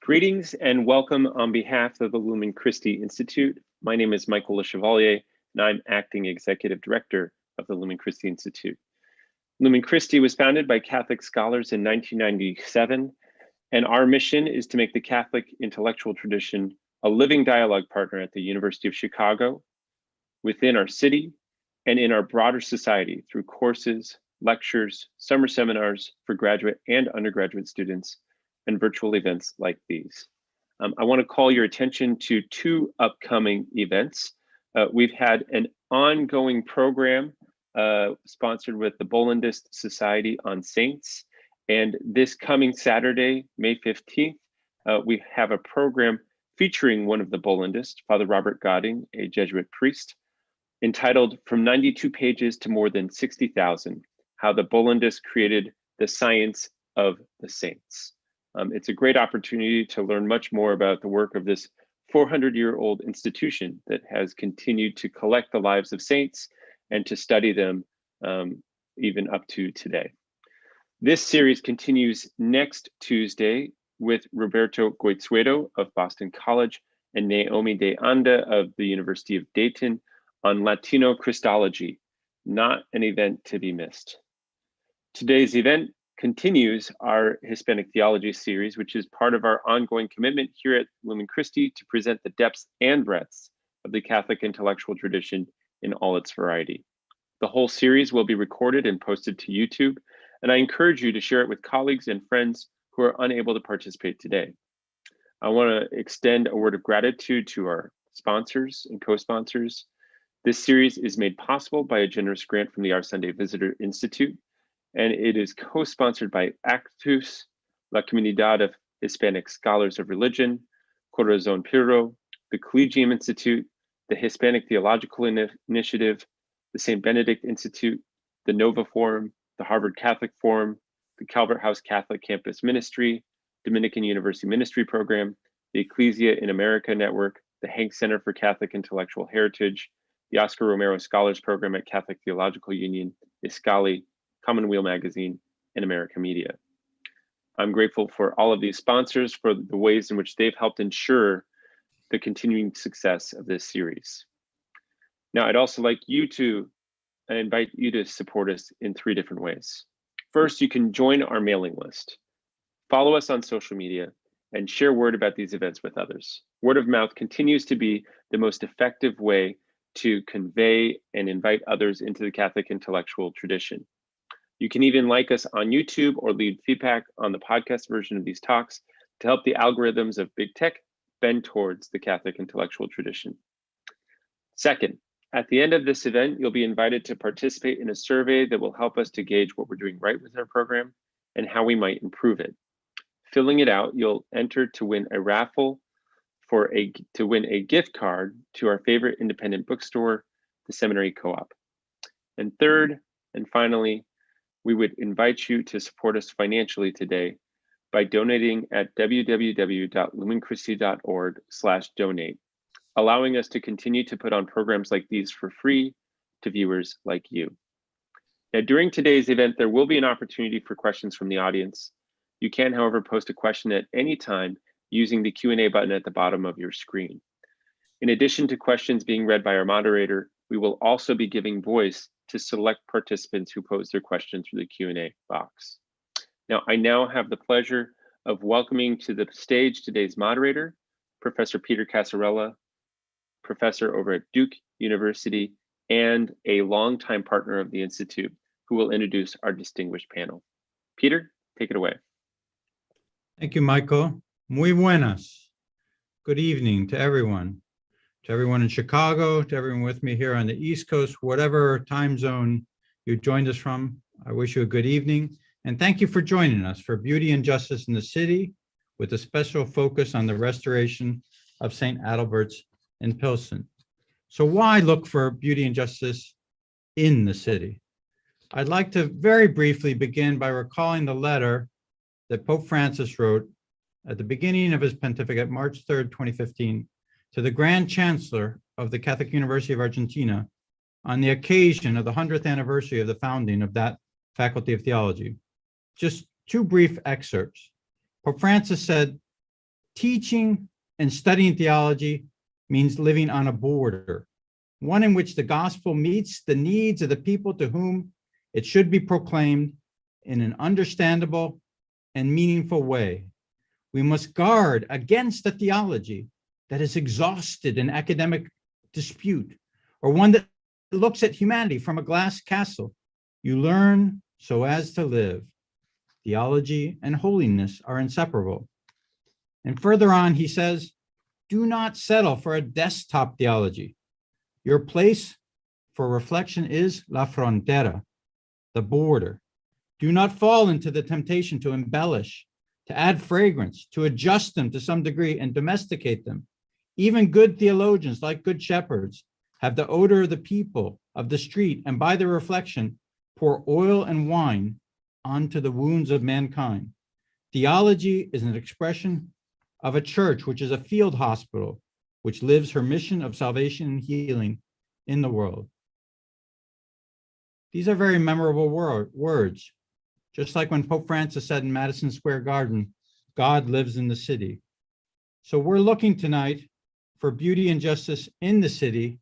Greetings and welcome on behalf of the Lumen Christi Institute. My name is Michael Le Chevalier, and I'm Acting Executive Director of the Lumen Christi Institute. Lumen Christi was founded by Catholic scholars in 1997, and our mission is to make the Catholic intellectual tradition a living dialogue partner at the University of Chicago, within our city, and in our broader society through courses, lectures, summer seminars for graduate and undergraduate students, and virtual events like these. I want to call your attention to two upcoming events. We've had an ongoing program sponsored with the Bollandist Society on Saints. And this coming Saturday, May 15th, we have a program featuring one of the Bollandists, Father Robert Goding, a Jesuit priest, entitled From 92 Pages to More Than 60,000, How the Bollandists Created the Science of the Saints. It's a great opportunity to learn much more about the work of this 400-year-old institution that has continued to collect the lives of saints and to study them even up to today. This series continues next Tuesday with Roberto Goizuedo of Boston College and Naomi de Anda of the University of Dayton on Latino Christology, not an event to be missed. Today's event continues our Hispanic Theology series, which is part of our ongoing commitment here at Lumen Christi to present the depths and breadths of the Catholic intellectual tradition in all its variety. The whole series will be recorded and posted to YouTube, and I encourage you to share it with colleagues and friends who are unable to participate today. I want to extend a word of gratitude to our sponsors and co-sponsors. This series is made possible by a generous grant from the Our Sunday Visitor Institute, and it is co-sponsored by Actus, La Comunidad of Hispanic Scholars of Religion, Corazon Pirro, the Collegium Institute, the Hispanic Theological Initiative, the St. Benedict Institute, the Nova Forum, the Harvard Catholic Forum, the Calvert House Catholic Campus Ministry, Dominican University Ministry Program, the Ecclesia in America Network, the Hank Center for Catholic Intellectual Heritage, the Oscar Romero Scholars Program at Catholic Theological Union, ISCALI, Commonweal Magazine, and America Media. I'm grateful for all of these sponsors for the ways in which they've helped ensure the continuing success of this series. Now, I'd also like you to invite you to support us in 3 different ways. First, you can join our mailing list, follow us on social media, and share word about these events with others. Word of mouth continues to be the most effective way to convey and invite others into the Catholic intellectual tradition. You can even like us on YouTube or leave feedback on the podcast version of these talks to help the algorithms of big tech bend towards the Catholic intellectual tradition. Second, at the end of this event, you'll be invited to participate in a survey that will help us to gauge what we're doing right with our program and how we might improve it. Filling it out, you'll enter to win a raffle to win a gift card to our favorite independent bookstore, the Seminary Co-op. And third, and finally, we would invite you to support us financially today by donating at www.lumenchristi.org/donate, allowing us to continue to put on programs like these for free to viewers like you. Now, during today's event, there will be an opportunity for questions from the audience. You can, however, post a question at any time using the Q&A button at the bottom of your screen. In addition to questions being read by our moderator, we will also be giving voice to select participants who pose their questions through the Q&A box. Now, I now have the pleasure of welcoming to the stage today's moderator, Professor Peter Casarella, professor over at Duke University and a longtime partner of the Institute, who will introduce our distinguished panel. Peter, take it away. Thank you, Michael. Muy buenas. Good evening to everyone in Chicago, to everyone with me here on the East Coast, whatever time zone you joined us from. I wish you a good evening, and thank you for joining us for Beauty and Justice in the City, with a special focus on the restoration of St. Adalbert's in Pilsen. So why look for beauty and justice in the city? I'd like to very briefly begin by recalling the letter that Pope Francis wrote at the beginning of his pontificate, March 3rd, 2015, to the Grand Chancellor of the Catholic University of Argentina on the occasion of the 100th anniversary of the founding of that Faculty of Theology. Just 2 brief excerpts. Pope Francis said, Teaching and studying theology means living on a border, one in which the gospel meets the needs of the people to whom it should be proclaimed in an understandable and meaningful way. We must guard against a theology that is exhausted in academic dispute, or one that looks at humanity from a glass castle. You learn so as to live. Theology and holiness are inseparable. And further on, he says, do not settle for a desktop theology. Your place for reflection is la frontera, the border. Do not fall into the temptation to embellish, to add fragrance, to adjust them to some degree and domesticate them. Even good theologians, like good shepherds, have the odor of the people, of the street, and by their reflection, pour oil and wine onto the wounds of mankind. Theology is an expression of a church, which is a field hospital, which lives her mission of salvation and healing in the world. These are very memorable words, just like when Pope Francis said in Madison Square Garden, God lives in the city. So we're looking tonight for beauty and justice in the city,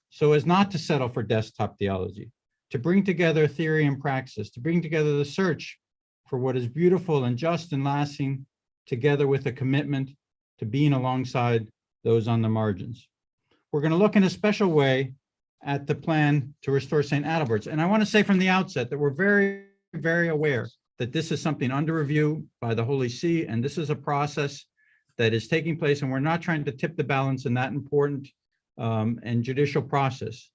so as not to settle for desktop theology, to bring together theory and praxis, to bring together the search for what is beautiful and just and lasting, together with a commitment to being alongside those on the margins. We're going to look in a special way at the plan to restore St. Adalbert's. And I want to say from the outset that we're very, very aware that this is something under review by the Holy See, and this is a process that is taking place, and we're not trying to tip the balance in that important and judicial process.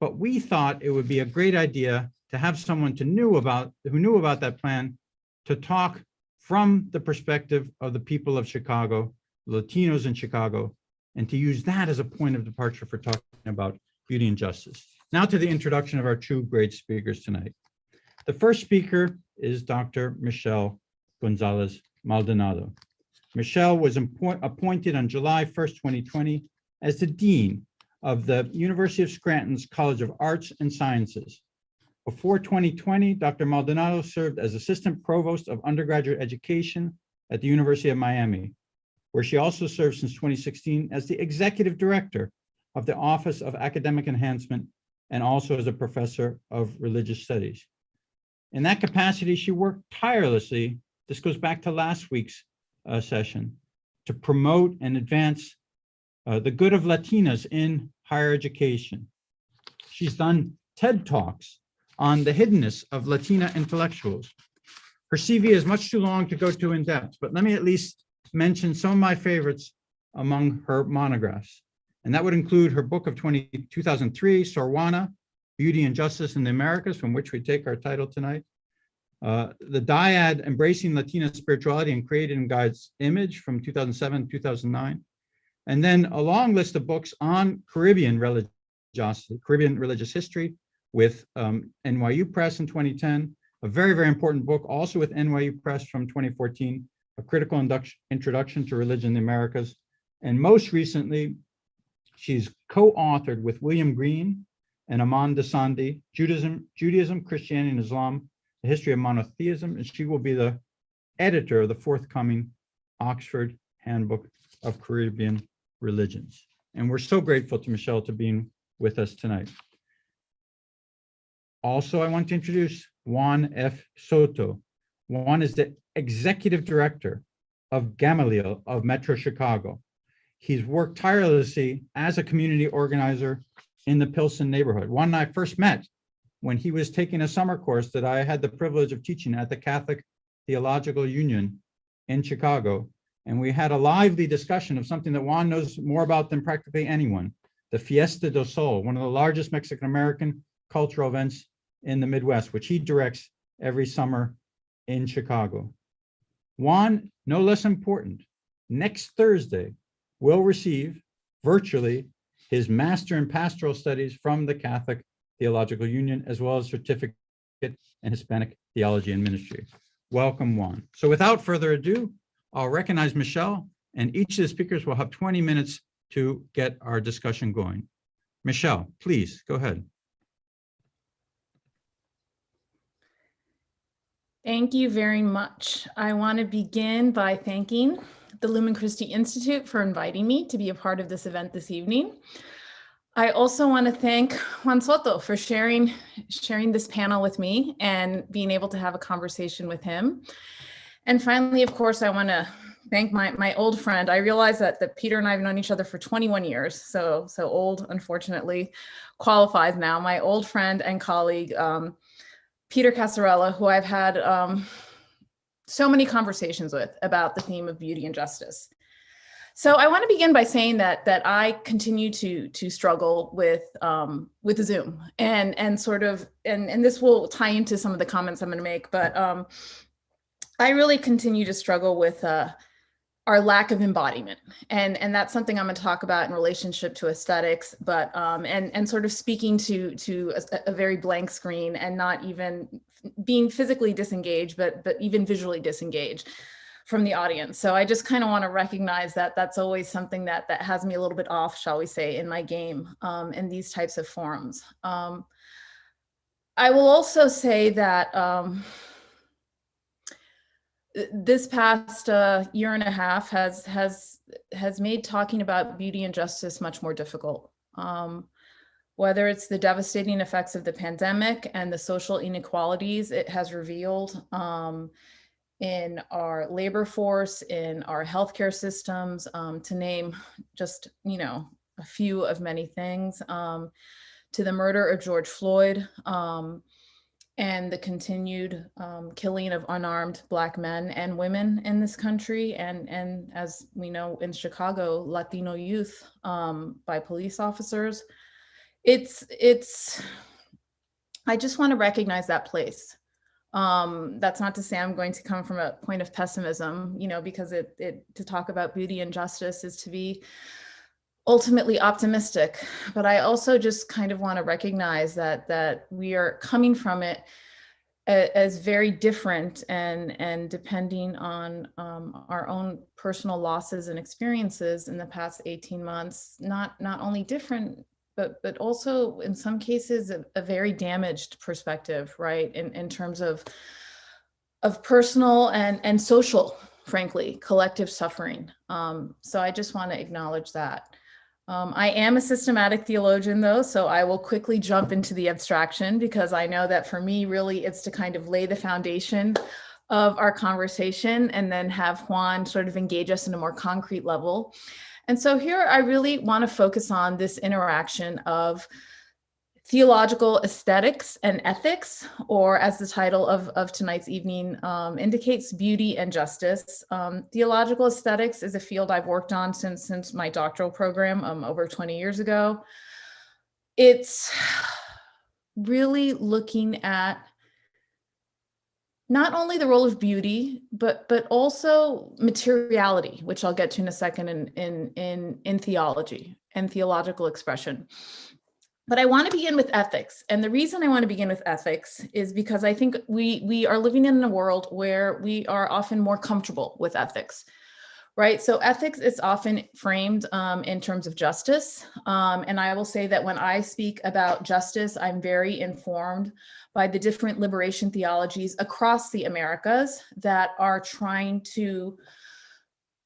But we thought it would be a great idea to have someone who knew about that plan to talk from the perspective of the people of Chicago, Latinos in Chicago, and to use that as a point of departure for talking about beauty and justice. Now to the introduction of our two great speakers tonight. The first speaker is Dr. Michelle Gonzalez Maldonado. Michelle was appointed on July 1st, 2020, as the Dean of the University of Scranton's College of Arts and Sciences. Before 2020, Dr. Maldonado served as Assistant Provost of Undergraduate Education at the University of Miami, where she also served since 2016 as the Executive Director of the Office of Academic Enhancement and also as a Professor of Religious Studies. In that capacity, she worked tirelessly, this goes back to last week's session, to promote and advance the good of Latinas in higher education. She's done TED Talks on the hiddenness of Latina intellectuals. Her CV is much too long to go too in depth, but let me at least mention some of my favorites among her monographs. And that would include her book of 2003, Sorwana, Beauty and Justice in the Americas, from which we take our title tonight. The dyad, Embracing Latina Spirituality and Created in God's Image, from 2007-2009. And then a long list of books on Caribbean religiosity, Caribbean religious history, with NYU Press in 2010, a very, very important book also with NYU Press from 2014, A Critical Introduction to Religion in the Americas. And most recently, she's co-authored with William Green and Aman Dasandi, Judaism, Christianity, and Islam, The History of Monotheism, and she will be the editor of the forthcoming Oxford Handbook of Caribbean Religions. And we're so grateful to Michelle to being with us tonight. Also, I want to introduce Juan F. Soto. Juan is the Executive Director of Gamaliel of Metro Chicago. He's worked tirelessly as a community organizer in the Pilsen neighborhood. Juan and I first met when he was taking a summer course that I had the privilege of teaching at the Catholic Theological Union in Chicago. And we had a lively discussion of something that Juan knows more about than practically anyone, the Fiesta del Sol, one of the largest Mexican-American cultural events in the Midwest, which he directs every summer in Chicago. Juan, no less important, next Thursday will receive virtually his Master in Pastoral Studies from the Catholic Theological Union, as well as certificate in Hispanic Theology and Ministry. Welcome, Juan. So without further ado, I'll recognize Michelle, and each of the speakers will have 20 minutes to get our discussion going. Michelle, please go ahead. Thank you very much. I want to begin by thanking the Lumen Christi Institute for inviting me to be a part of this event this evening. I also want to thank Juan Soto for sharing this panel with me and being able to have a conversation with him. And finally, of course, I want to thank my old friend. I realize that Peter and I have known each other for 21 years, so old, unfortunately, qualifies now. My old friend and colleague, Peter Casarella, who I've had so many conversations with about the theme of beauty and justice. So I want to begin by saying that I continue to struggle with Zoom and sort of, and this will tie into some of the comments I'm going to make, but I really continue to struggle with our lack of embodiment, and that's something I'm going to talk about in relationship to aesthetics, but and sort of speaking to a very blank screen and not even being physically disengaged, but even visually disengaged from the audience. So I just kind of want to recognize that that's always something that has me a little bit off, shall we say, in my game in these types of forums. I will also say that this past year and a half has made talking about beauty and justice much more difficult. Whether it's the devastating effects of the pandemic and the social inequalities it has revealed in our labor force, in our healthcare systems, to name just, a few of many things, to the murder of George Floyd, and the continued killing of unarmed Black men and women in this country, and as we know in Chicago, Latino youth by police officers. I just want to recognize that place. That's not to say I'm going to come from a point of pessimism, because to talk about beauty and justice is to be ultimately optimistic. But I also just kind of want to recognize that we are coming from it as very different and depending on our own personal losses and experiences in the past 18 months, not only different, but also in some cases a very damaged perspective, right? In terms of personal and social, frankly, collective suffering. So I just want to acknowledge that. I am a systematic theologian though, so I will quickly jump into the abstraction because I know that for me, really, it's to kind of lay the foundation of our conversation and then have Juan sort of engage us in a more concrete level. And so here I really want to focus on this interaction of theological aesthetics and ethics, or as the title of tonight's evening indicates, beauty and justice. Theological aesthetics is a field I've worked on since my doctoral program over 20 years ago. It's really looking at not only the role of beauty, but also materiality, which I'll get to in a second in theology and theological expression. But I want to begin with ethics. And the reason I want to begin with ethics is because I think we are living in a world where we are often more comfortable with ethics, right? So ethics is often framed in terms of justice. And I will say that when I speak about justice, I'm very informed by the different liberation theologies across the Americas that are trying to,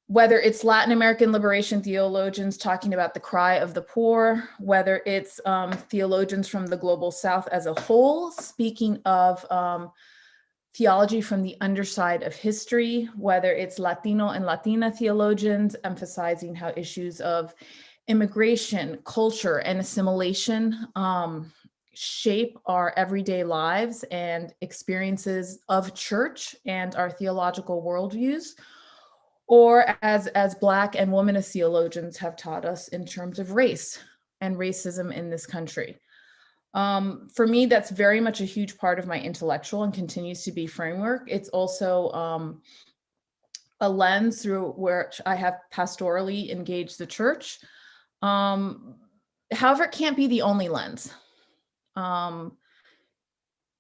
whether it's Latin American liberation theologians talking about the cry of the poor, whether it's theologians from the global South as a whole, speaking of theology from the underside of history, whether it's Latino and Latina theologians emphasizing how issues of immigration, culture, and assimilation shape our everyday lives and experiences of church and our theological worldviews, or as Black and womanist theologians have taught us in terms of race and racism in this country. For me, that's very much a huge part of my intellectual and continues to be framework. It's also a lens through which I have pastorally engaged the church. However, it can't be the only lens.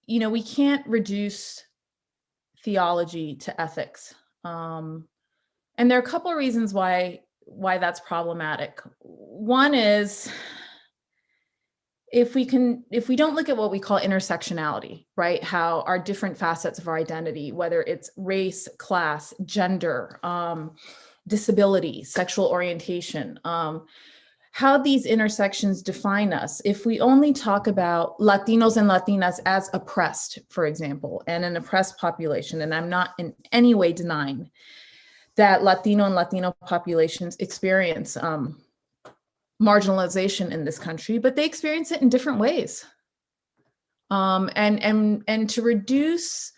We can't reduce theology to ethics. And there are a couple of reasons why that's problematic. One is if we don't look at what we call intersectionality, right? How our different facets of our identity, whether it's race, class, gender, disability, sexual orientation, how these intersections define us. If we only talk about Latinos and Latinas as oppressed, for example, and an oppressed population, and I'm not in any way denying that Latino and Latino populations experience marginalization in this country, but they experience it in different ways. And to reduce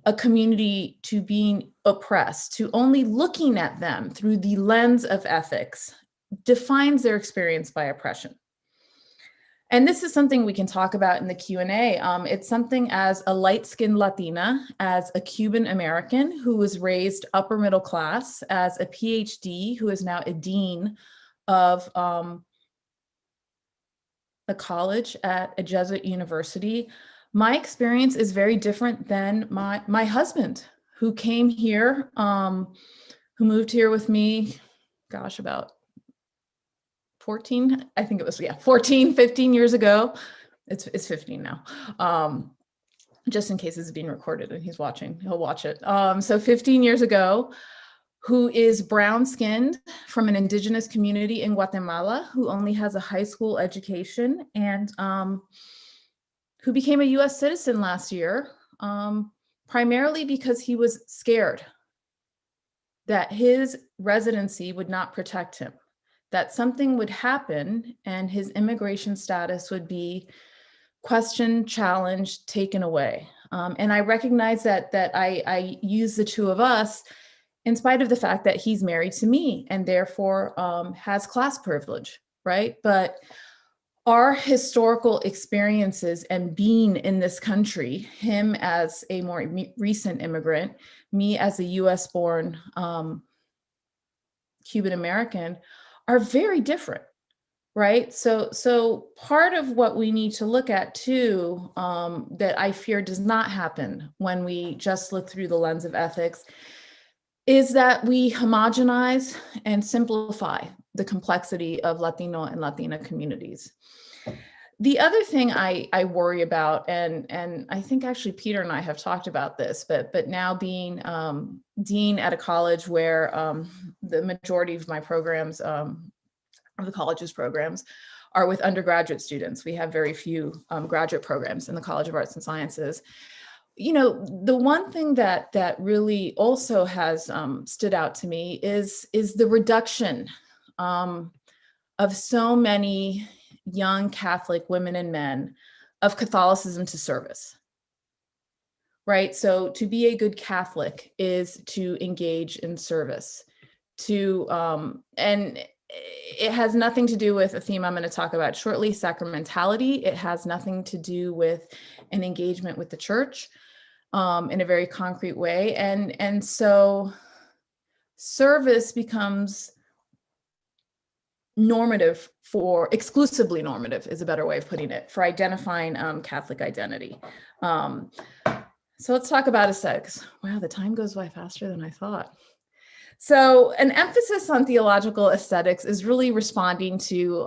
a community to being oppressed, to only looking at them through the lens of ethics, defines their experience by oppression. And this is something we can talk about in the Q&A. It's something as a light-skinned Latina, as a Cuban American who was raised upper middle class, as a PhD who is now a dean of a college at a Jesuit university. My experience is very different than my husband, who came here, who moved here with me, gosh, about 14, I think it was, 14, 15 years ago. It's 15 now. Just in case it's being recorded and he's watching, he'll watch it. So 15 years ago, who is brown-skinned from an indigenous community in Guatemala, who only has a high school education, and who became a US citizen last year, primarily because he was scared that his residency would not protect him, that something would happen and his immigration status would be questioned, challenged, taken away. And I recognize that I use the two of us in spite of the fact that he's married to me and therefore has class privilege, right? But our historical experiences and being in this country, him as a more recent immigrant, me as a US-born Cuban American, are very different, right? So part of what we need to look at too, that I fear does not happen when we just look through the lens of ethics, is that we homogenize and simplify the complexity of Latino and Latina communities. The other thing I worry about, and I think actually Peter and I have talked about this, but now being dean at a college where the majority of my programs, of the college's programs, are with undergraduate students. We have very few graduate programs in the College of Arts and Sciences. You know, the one thing that really also has stood out to me is the reduction of so many young Catholic women and men of Catholicism to service, right? So to be a good Catholic is to engage in service, and it has nothing to do with a theme I'm going to talk about shortly, sacramentality. It has nothing to do with an engagement with the church in a very concrete way. And so service becomes normative exclusively normative is a better way of putting it, for identifying Catholic identity. So let's talk about aesthetics. Wow, the time goes by faster than I thought. So an emphasis on theological aesthetics is really responding to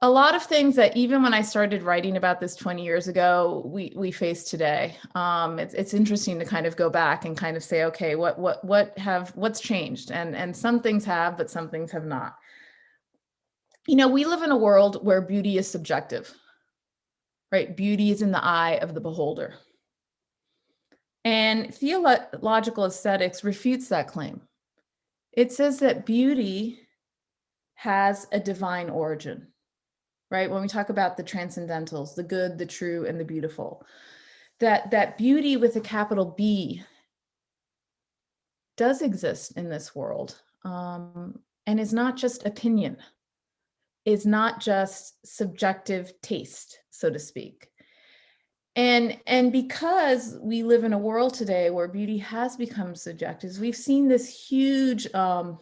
a lot of things that even when I started writing about this 20 years ago, we face today. It's interesting to kind of go back and kind of say, okay, what's changed? And some things have, but some things have not. You know, we live in a world where beauty is subjective, right? Beauty is in the eye of the beholder. And theological aesthetics refutes that claim. It says that beauty has a divine origin, right? When we talk about the transcendentals, the good, the true, and the beautiful, that beauty with a capital B does exist in this world, and is not just opinion, is not just subjective taste, so to speak. And because we live in a world today where beauty has become subjective, we've seen this huge, what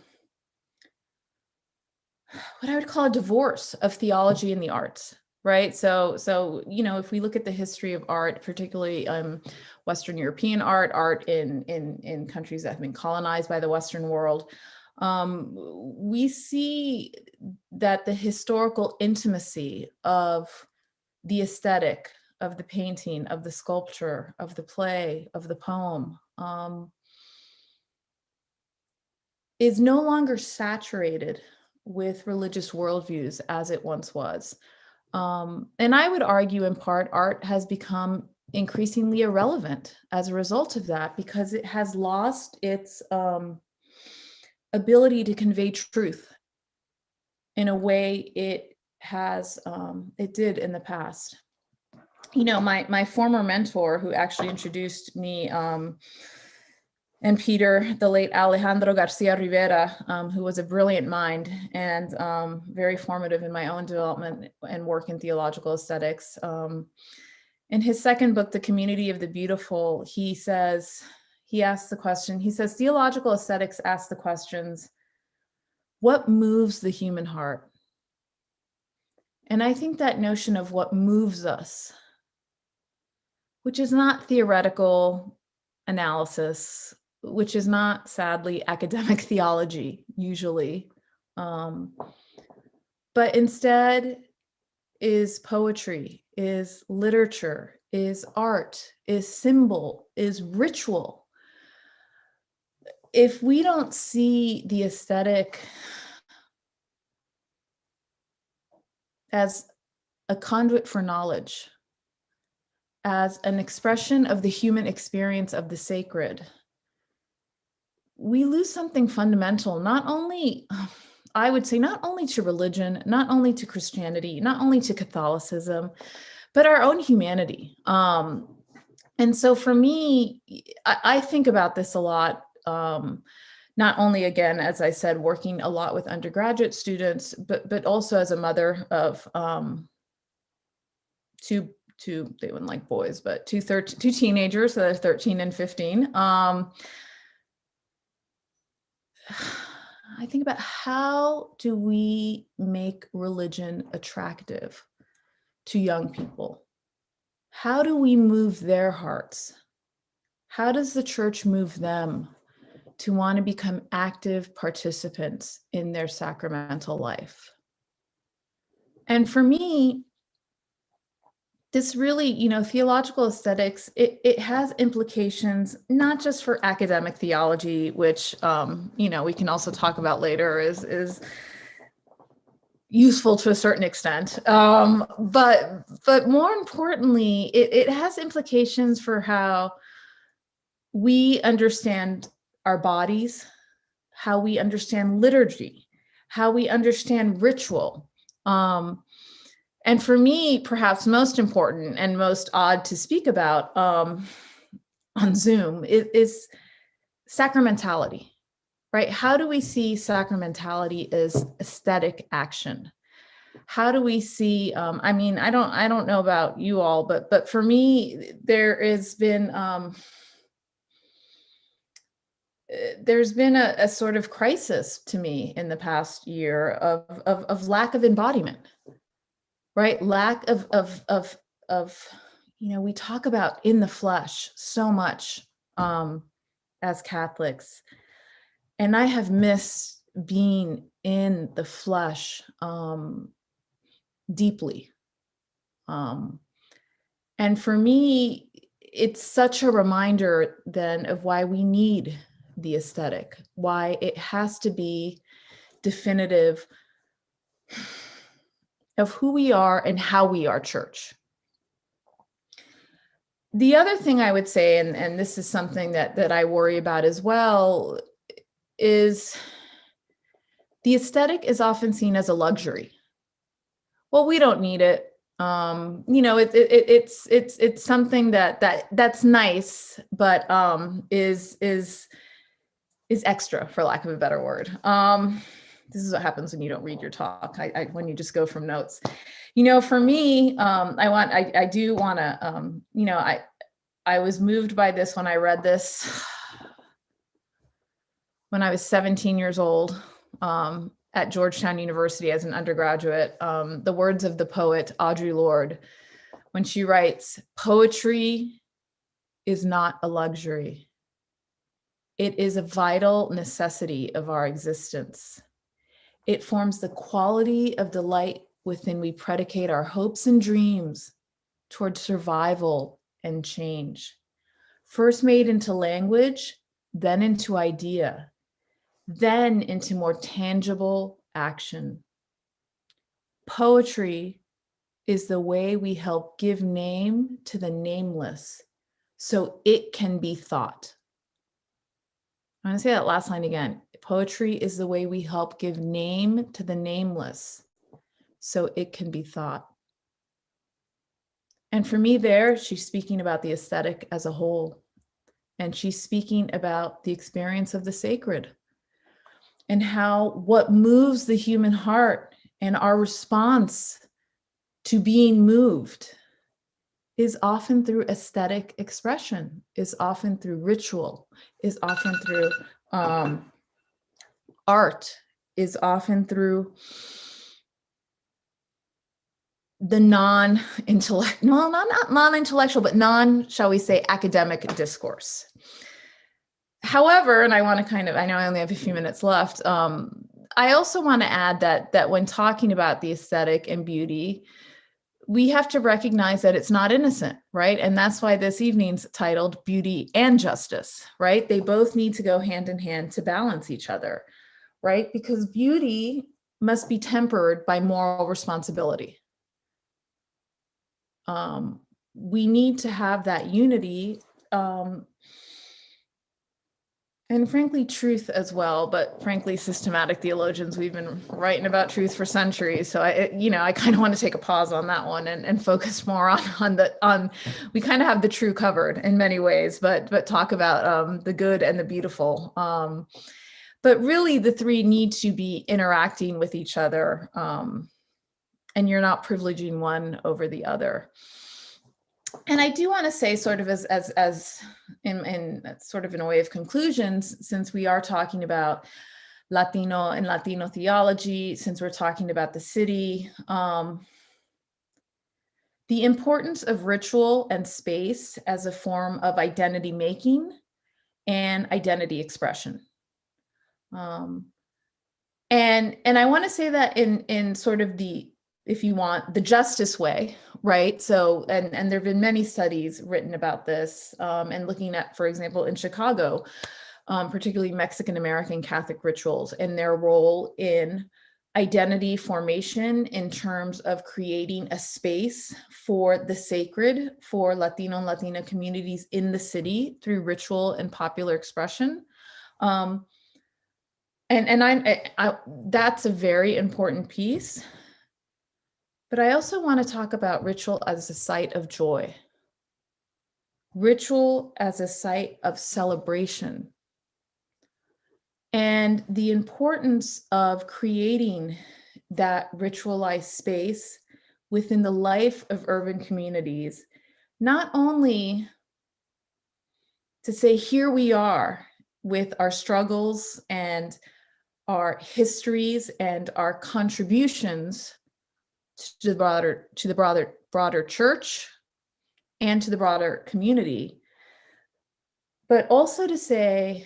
I would call a divorce of theology and the arts, right? So you know, if we look at the history of art, particularly Western European art in countries that have been colonized by the Western world, we see that the historical intimacy of the aesthetic, of the painting, of the sculpture, of the play, of the poem, is no longer saturated with religious worldviews as it once was. And I would argue in part, art has become increasingly irrelevant as a result of that, because it has lost its ability to convey truth in a way it did in the past. You know, my former mentor, who actually introduced me and Peter, the late Alejandro Garcia Rivera, who was a brilliant mind and very formative in my own development and work in theological aesthetics. In his second book, The Community of the Beautiful, he says, theological aesthetics asks the questions, what moves the human heart? And I think that notion of what moves us, which is not theoretical analysis, which is not, sadly, academic theology, usually, but instead is poetry, is literature, is art, is symbol, is ritual. If we don't see the aesthetic as a conduit for knowledge, as an expression of the human experience of the sacred, we lose something fundamental, not only, I would say, not only to religion, not only to Christianity, not only to Catholicism, but our own humanity. And so for me, I think about this a lot, not only, again, as I said, working a lot with undergraduate students, but also as a mother of two, they wouldn't like boys, but two teenagers, so they're 13 and 15. I think about, how do we make religion attractive to young people? How do we move their hearts? How does the church move them to want to become active participants in their sacramental life? And for me, this really, you know, theological aesthetics, it has implications, not just for academic theology, which, you know, we can also talk about later, is useful to a certain extent. But more importantly, it has implications for how we understand our bodies, how we understand liturgy, how we understand ritual. And for me, perhaps most important and most odd to speak about on Zoom is sacramentality, right? How do we see sacramentality as aesthetic action? How do we see, I mean, I don't know about you all, but for me, there's been a sort of crisis to me in the past year of lack of embodiment. Right? Lack of, you know, we talk about in the flesh so much as Catholics, and I have missed being in the flesh deeply. And for me, it's such a reminder then of why we need the aesthetic, why it has to be definitive of who we are and how we are church. The other thing I would say, and this is something that I worry about as well, is the aesthetic is often seen as a luxury. Well, we don't need it. You know, it's something that's nice, but is extra, for lack of a better word. This is what happens when you don't read your talk. When you just go from notes. You know, for me, I do want to, you know, I was moved by this when I read this when I was 17 years old at Georgetown University as an undergraduate. The words of the poet Audre Lorde, when she writes, "Poetry is not a luxury. It is a vital necessity of our existence. It forms the quality of delight within we predicate our hopes and dreams toward survival and change. First made into language, then into idea. then into more tangible action. Poetry is the way we help give name to the nameless so it can be thought. I'm going to say that last line again. Poetry is the way we help give name to the nameless so it can be thought. And for me there, she's speaking about the aesthetic as a whole. And she's speaking about the experience of the sacred and how what moves the human heart and our response to being moved is often through aesthetic expression, is often through ritual, is often through art, is often through the non-intellect, well, not non-intellectual, but shall we say, academic discourse. However, and I want to kind of, I know I only have a few minutes left. I also want to add that when talking about the aesthetic and beauty, we have to recognize that it's not innocent, right? And that's why this evening's titled Beauty and Justice, right? They both need to go hand in hand to balance each other, right? Because beauty must be tempered by moral responsibility. We need to have that unity, and frankly, truth as well, but frankly, systematic theologians, we've been writing about truth for centuries. So I kind of want to take a pause on that one and focus more on we kind of have the true covered in many ways, but talk about the good and the beautiful. But really the three need to be interacting with each other, and you're not privileging one over the other. And I do want to say, sort of as in sort of in a way of conclusions, since we are talking about Latino and Latino theology, since we're talking about the city, the importance of ritual and space as a form of identity making and identity expression. And I want to say that in sort of the, if you want, the justice way, right? So, and there have been many studies written about this, and looking at, for example, in Chicago, particularly Mexican-American Catholic rituals and their role in identity formation in terms of creating a space for the sacred for Latino and Latina communities in the city through ritual and popular expression. That's a very important piece. But I also want to talk about ritual as a site of joy, ritual as a site of celebration, and the importance of creating that ritualized space within the life of urban communities, not only to say, here we are with our struggles and our histories and our contributions to the broader church and to the broader community, but also to say,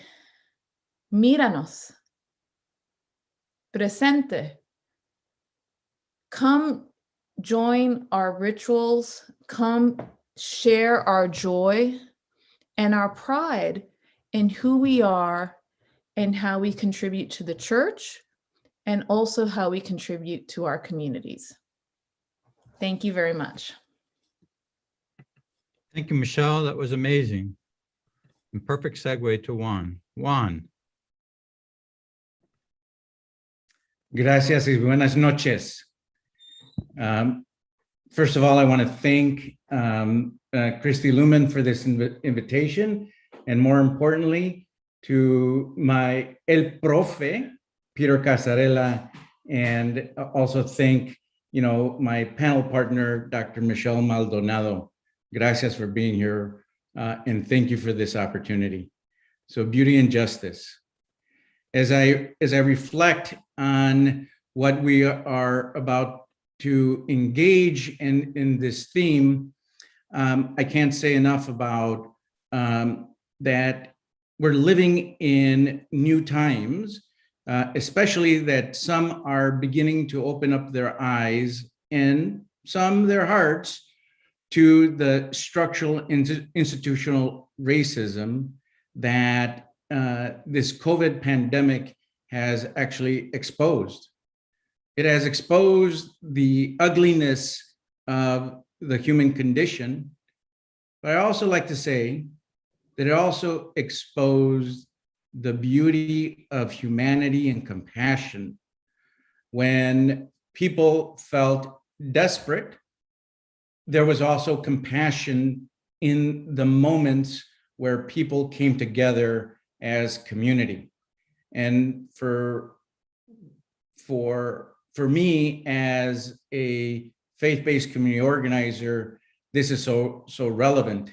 míranos, presente, come join our rituals, come share our joy and our pride in who we are and how we contribute to the church, and also how we contribute to our communities. Thank you very much. Thank you, Michelle. That was amazing. And perfect segue to Juan. Juan. Gracias y buenas noches. First of all, I want to thank Christi Lumen for this invitation, and more importantly, to my El Profe, Peter Casarella, and also thank my panel partner, Dr. Michelle Maldonado. Gracias for being here, and thank you for this opportunity. So, beauty and justice. As I reflect on what we are about to engage in this theme, I can't say enough about that we're living in new times, especially that some are beginning to open up their eyes and some their hearts to the structural institutional racism that this COVID pandemic has actually exposed. It has exposed the ugliness of the human condition, but I also like to say that it also exposed the beauty of humanity and compassion. When people felt desperate, there was also compassion in the moments where people came together as community. And for me as a faith-based community organizer, this is so relevant.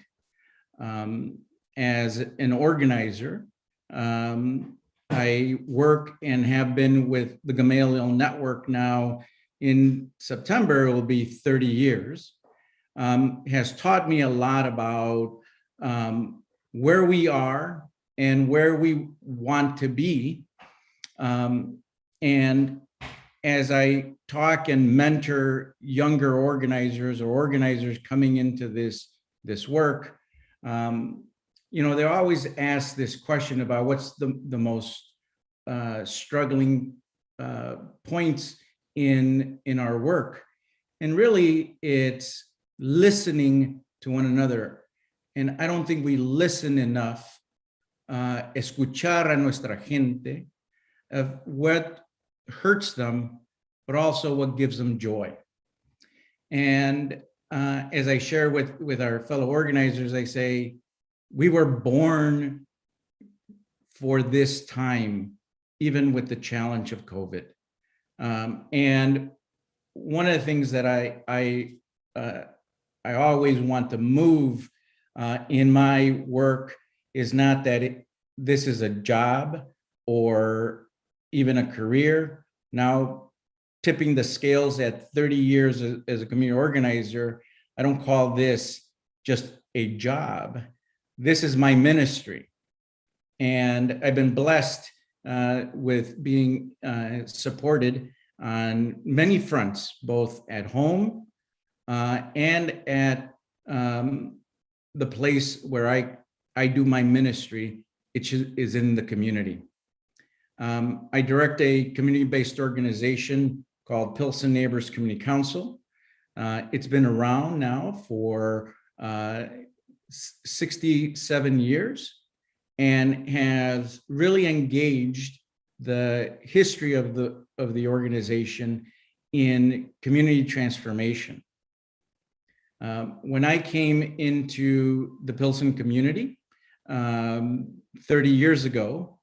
As an organizer, I work and have been with the Gamaliel Network now. In September, it will be 30 years. Has taught me a lot about where we are and where we want to be. And as I talk and mentor younger organizers or organizers coming into this work, they always ask this question about what's the most struggling points in our work. And really, it's listening to one another. And I don't think we listen enough, escuchar a nuestra gente, of what hurts them, but also what gives them joy. And as I share with our fellow organizers, I say, we were born for this time, even with the challenge of COVID. And one of the things that I always want to move in my work is not that this is a job or even a career. Now, tipping the scales at 30 years as a community organizer, I don't call this just a job. This is my ministry. And I've been blessed with being supported on many fronts, both at home and at the place where I do my ministry, which is in the community. I direct a community-based organization called Pilsen Neighbors Community Council. It's been around now for 67 years and has really engaged the history of the organization in community transformation. When I came into the Pilsen community 30 years ago,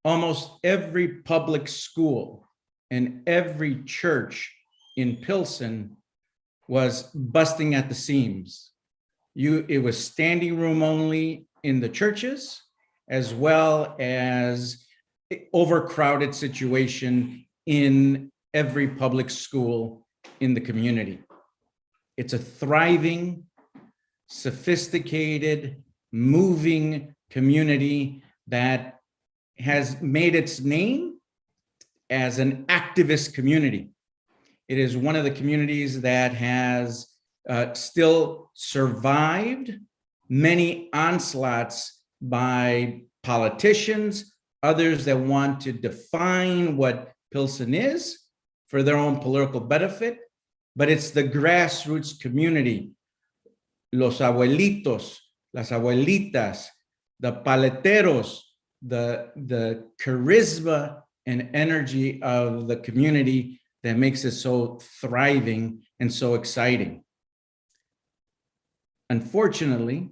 almost every public school and every church in Pilsen was busting at the seams. It was standing room only in the churches, as well as overcrowded situation in every public school in the community. It's a thriving, sophisticated, moving community that has made its name as an activist community. It is one of the communities that has still survived many onslaughts by politicians, others that want to define what Pilsen is for their own political benefit, but it's the grassroots community, los abuelitos, las abuelitas, the paleteros, the charisma and energy of the community that makes it so thriving and so exciting. Unfortunately,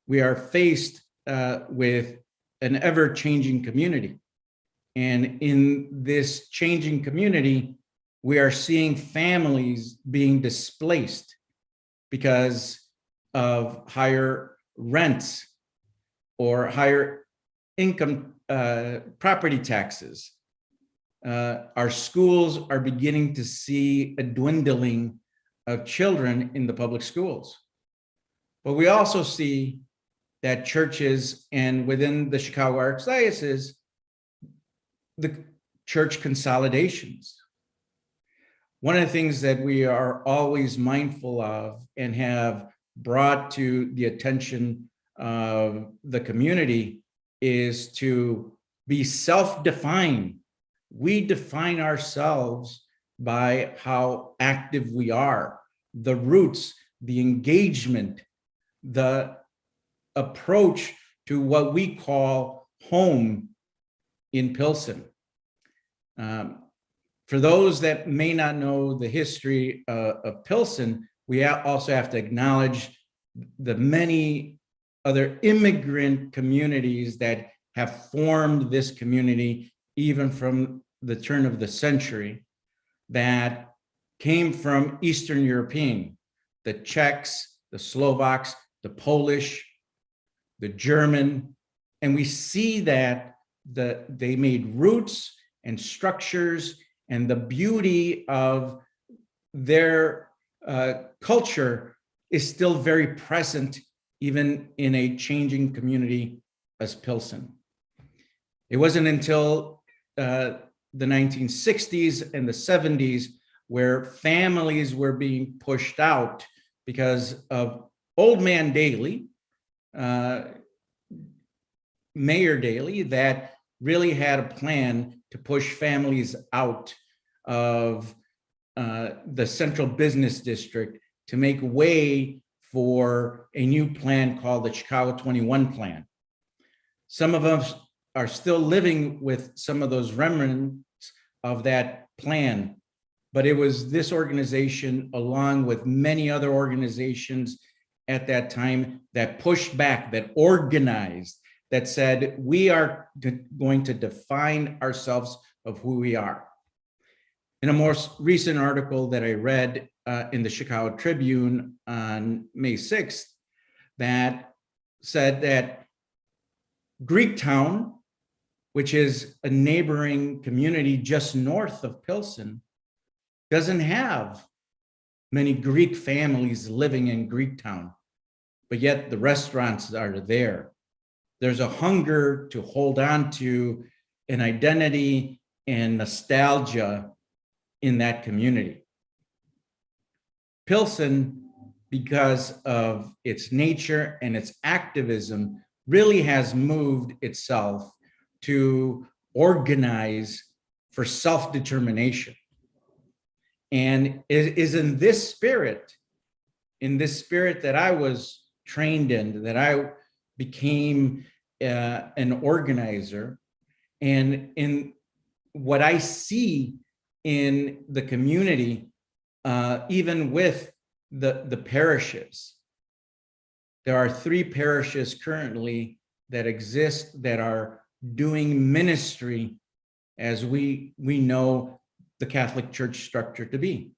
we are faced with an ever-changing community. And in this changing community, we are seeing families being displaced because of higher rents or higher income property taxes. Our schools are beginning to see a dwindling of children in the public schools. But we also see that churches and within the Chicago Archdiocese, the church consolidations. One of the things that we are always mindful of and have brought to the attention of the community is to be self-defined. We define ourselves by how active we are, the roots, the engagement, the approach to what we call home in Pilsen. For those that may not know the history of Pilsen, we also have to acknowledge the many other immigrant communities that have formed this community, even from the turn of the century, that came from Eastern European, the Czechs, the Slovaks, the Polish, the German, and we see that they made roots and structures, and the beauty of their culture is still very present, even in a changing community as Pilsen. It wasn't until the 1960s and the 70s where families were being pushed out because of Old Man Daley, Mayor Daley, that really had a plan to push families out of the central business district to make way for a new plan called the Chicago 21 plan. Some of us are still living with some of those remnants of that plan, but it was this organization, along with many other organizations at that time, that pushed back, that organized, that said, we are going to define ourselves of who we are. In a most recent article that I read in the Chicago Tribune on May 6th, that said that Greektown, which is a neighboring community just north of Pilsen, doesn't have many Greek families living in Greektown, but yet the restaurants are there. There's a hunger to hold on to an identity and nostalgia in that community. Pilsen, because of its nature and its activism, really has moved itself to organize for self-determination. And it is in this spirit that I was trained in, that I became an organizer. And in what I see in the community, even with the parishes, there are 3 parishes currently that exist that are doing ministry as we know the Catholic Church structure to be.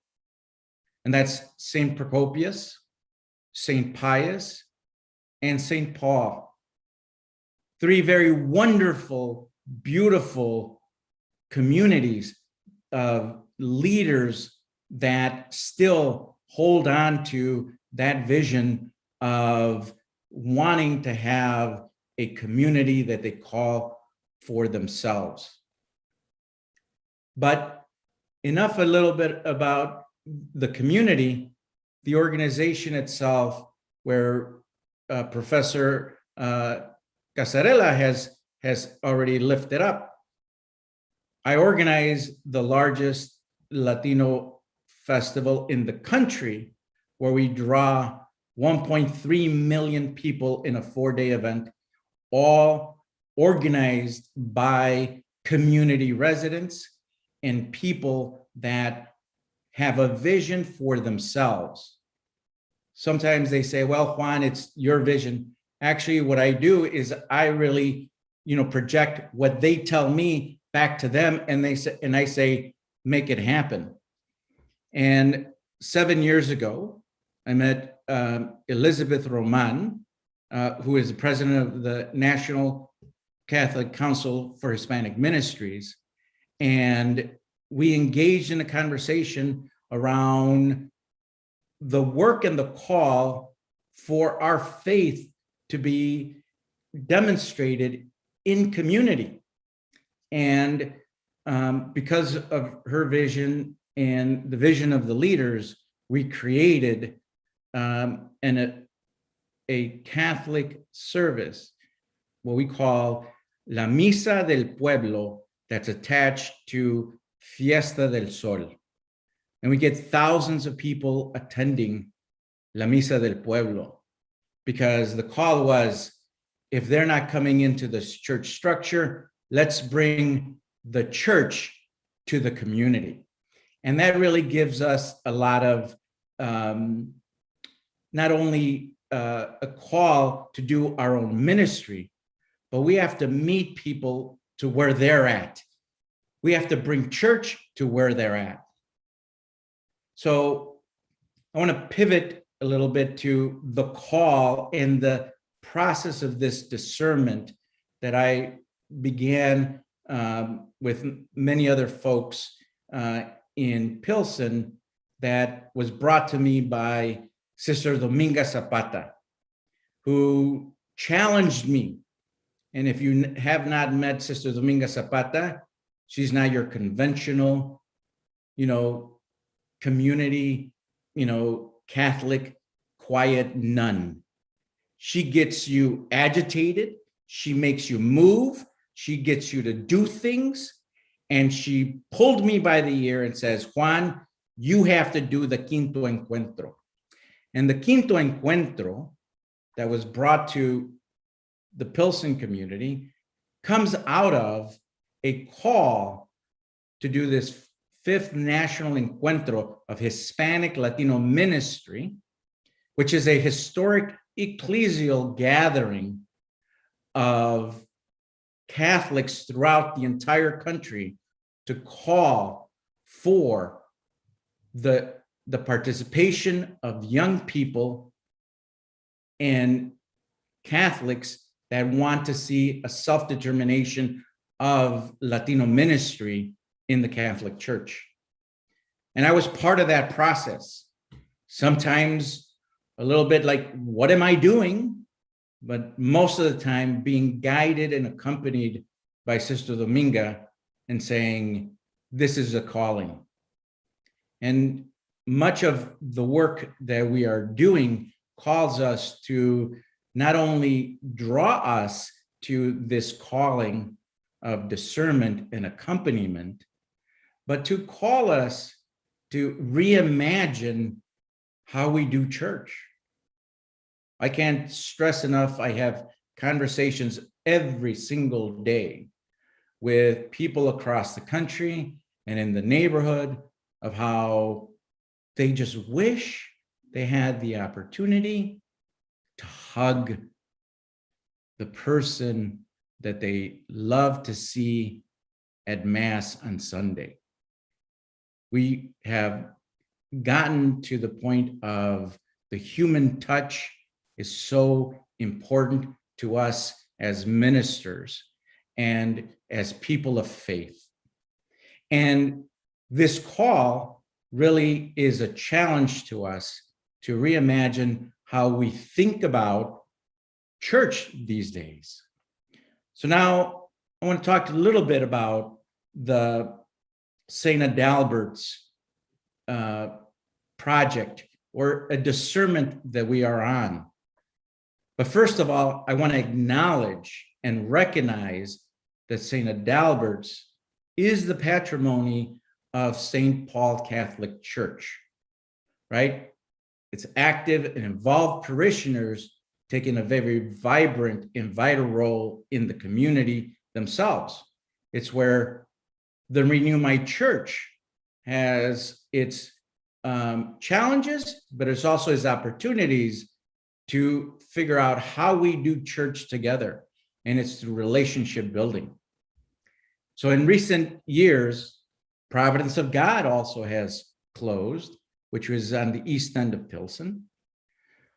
And that's St. Procopius, St. Pius, and St. Paul. 3 very wonderful, beautiful communities of leaders that still hold on to that vision of wanting to have a community that they call for themselves. But enough a little bit about the community, the organization itself, where Professor Casarella has already lifted up. I organize the largest Latino festival in the country, where we draw 1.3 million people in a 4-day event, all organized by community residents and people that have a vision for themselves. Sometimes they say, well, Juan, it's your vision. Actually, what I do is I really, project what they tell me back to them, and I say, make it happen. And 7 years ago, I met Elizabeth Roman, who is the president of the National Catholic Council for Hispanic Ministries. And we engaged in a conversation around the work and the call for our faith to be demonstrated in community. And because of her vision and the vision of the leaders, we created a Catholic service, what we call La Misa del Pueblo that's attached to Fiesta del Sol. And we get thousands of people attending La Misa del Pueblo because the call was, if they're not coming into this church structure, let's bring the church to the community. And that really gives us a lot of not only a call to do our own ministry, but we have to meet people to where they're at. We have to bring church to where they're at. So I want to pivot a little bit to the call and the process of this discernment that I began with many other folks in Pilsen, that was brought to me by Sister Dominga Zapata, who challenged me. And if you have not met Sister Dominga Zapata, she's not your conventional, community, Catholic, quiet nun. She gets you agitated. She makes you move. She gets you to do things. And she pulled me by the ear and says, Juan, you have to do the Quinto Encuentro. And the Quinto Encuentro that was brought to the Pilsen community comes out of a call to do this 5th National Encuentro of Hispanic Latino ministry, which is a historic ecclesial gathering of Catholics throughout the entire country to call for the participation of young people and Catholics that want to see a self-determination of Latino ministry in the Catholic Church. And I was part of that process. Sometimes a little bit like, what am I doing? But most of the time being guided and accompanied by Sister Dominga and saying, this is a calling. And much of the work that we are doing calls us to not only draw us to this calling of discernment and accompaniment, but to call us to reimagine how we do church. I can't stress enough, I have conversations every single day with people across the country and in the neighborhood of how they just wish they had the opportunity to hug the person that they love to see at Mass on Sunday. We have gotten to the point of the human touch is so important to us as ministers and as people of faith. And this call really is a challenge to us to reimagine how we think about church these days. So now I want to talk a little bit about the St. Adalbert's project, or a discernment that we are on. But first of all, I want to acknowledge and recognize that St. Adalbert's is the patrimony of St. Paul Catholic Church, right? It's active and involved parishioners taking a very vibrant and vital role in the community themselves. It's where the Renew My Church has its challenges, but it's also its opportunities to figure out how we do church together, and it's through relationship building. So in recent years, Providence of God also has closed, which was on the east end of Pilsen.